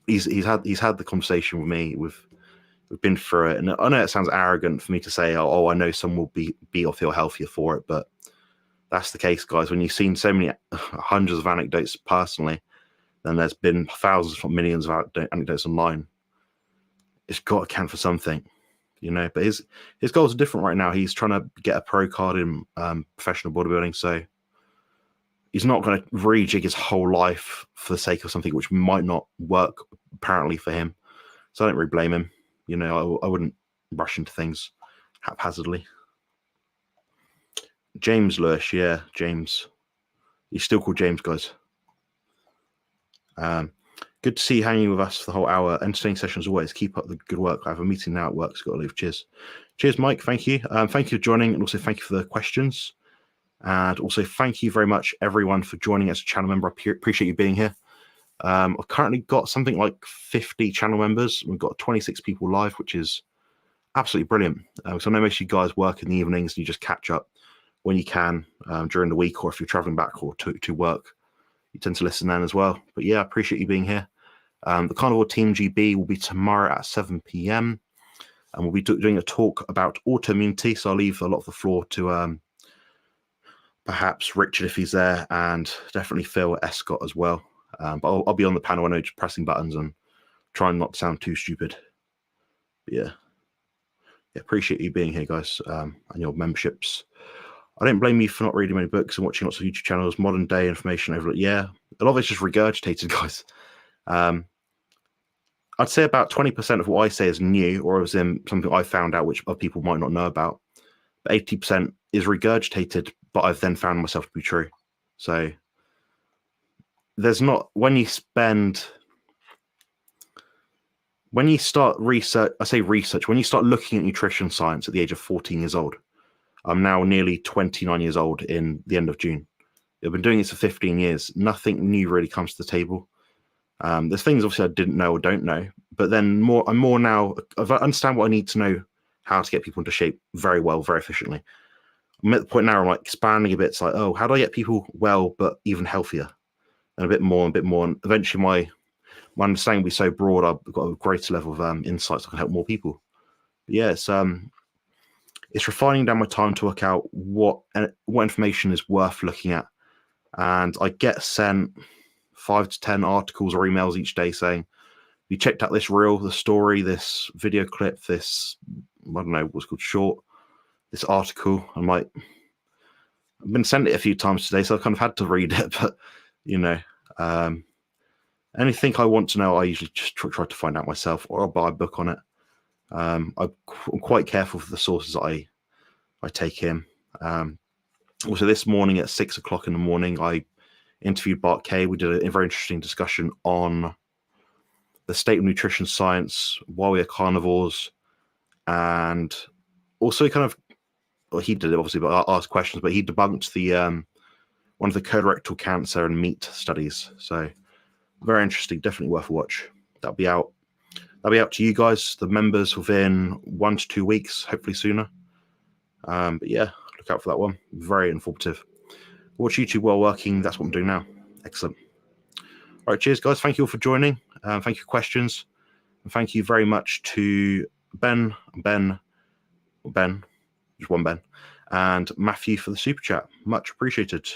S1: He's had the conversation with me. We've been through it, and I know it sounds arrogant for me to say, oh, I know some will be or feel healthier for it, but that's the case, guys. When you've seen so many hundreds of anecdotes personally, then there's been thousands, if not millions of anecdotes online. It's got to count for something, But his goals are different right now. He's trying to get a pro card in professional bodybuilding, so he's not going to rejig his whole life for the sake of something which might not work, apparently, for him. So I don't really blame him. I wouldn't rush into things haphazardly. James Lurch, yeah, James. He's still called James, guys. Good to see you hanging with us for the whole hour. Entertaining session as always. Keep up the good work. I have a meeting now at work, so got to leave. Cheers, Mike. Thank you. Thank you for joining, and also thank you for the questions. And also thank you very much, everyone, for joining as a channel member. I appreciate you being here. I've currently got something like 50 channel members. We've got 26 people live, which is absolutely brilliant. So I know most of you guys work in the evenings and you just catch up when you can during the week, or if you're traveling back or to work, you tend to listen then as well. But yeah, I appreciate you being here. The Carnivore Team GB will be tomorrow at 7 p.m. and we'll be doing a talk about autoimmunity. So I'll leave a lot of the floor to perhaps Richard if he's there, and definitely Phil Escott as well. But I'll be on the panel, I know, just pressing buttons and trying not to sound too stupid. But yeah, appreciate you being here, guys, and your memberships. I don't blame you for not reading many books and watching lots of YouTube channels. Modern day information over it. Yeah, a lot of it's just regurgitated, guys. I'd say about 20% of what I say is new, or is in something I found out which other people might not know about. But 80% is regurgitated, but I've then found myself to be true. So there's not, when you start research, I say research, when you start looking at nutrition science at the age of 14 years old, I'm now nearly 29 years old in the end of June. I've been doing this for 15 years. Nothing new really comes to the table. There's things obviously I didn't know or don't know, but then I'm more now, I understand what I need to know, how to get people into shape very well, very efficiently. I'm at the point now where I'm like expanding a bit. It's like, oh, how do I get people well, but even healthier? And a bit more. And eventually my understanding will be so broad, I've got a greater level of insights that can help more people. But yeah, it's refining down my time to work out what information is worth looking at. And I get sent 5 to 10 articles or emails each day saying, you checked out this reel, the story, this video clip, this, I don't know what's called short, this article. I'm like, I've been sent it a few times today, so I kind of had to read it. But, you know, anything I want to know, I usually just try to find out myself, or I'll buy a book on it. I'm quite careful for the sources I take in. Also, this morning at 6 o'clock in the morning, I interviewed Bart Kay. We did a very interesting discussion on the state of nutrition science, why we are carnivores, and also kind of, well, he did it obviously, but I asked questions, but he debunked the one of the colorectal cancer and meat studies. So very interesting, definitely worth a watch. That'll be out to you guys, the members, within 1 to 2 weeks, hopefully sooner. But yeah, look out for that one. Very informative. Watch YouTube while working. That's what I'm doing now. Excellent. All right, cheers, guys. Thank you all for joining. Thank you for questions. And thank you very much to Ben, just one Ben, and Matthew for the super chat. Much appreciated.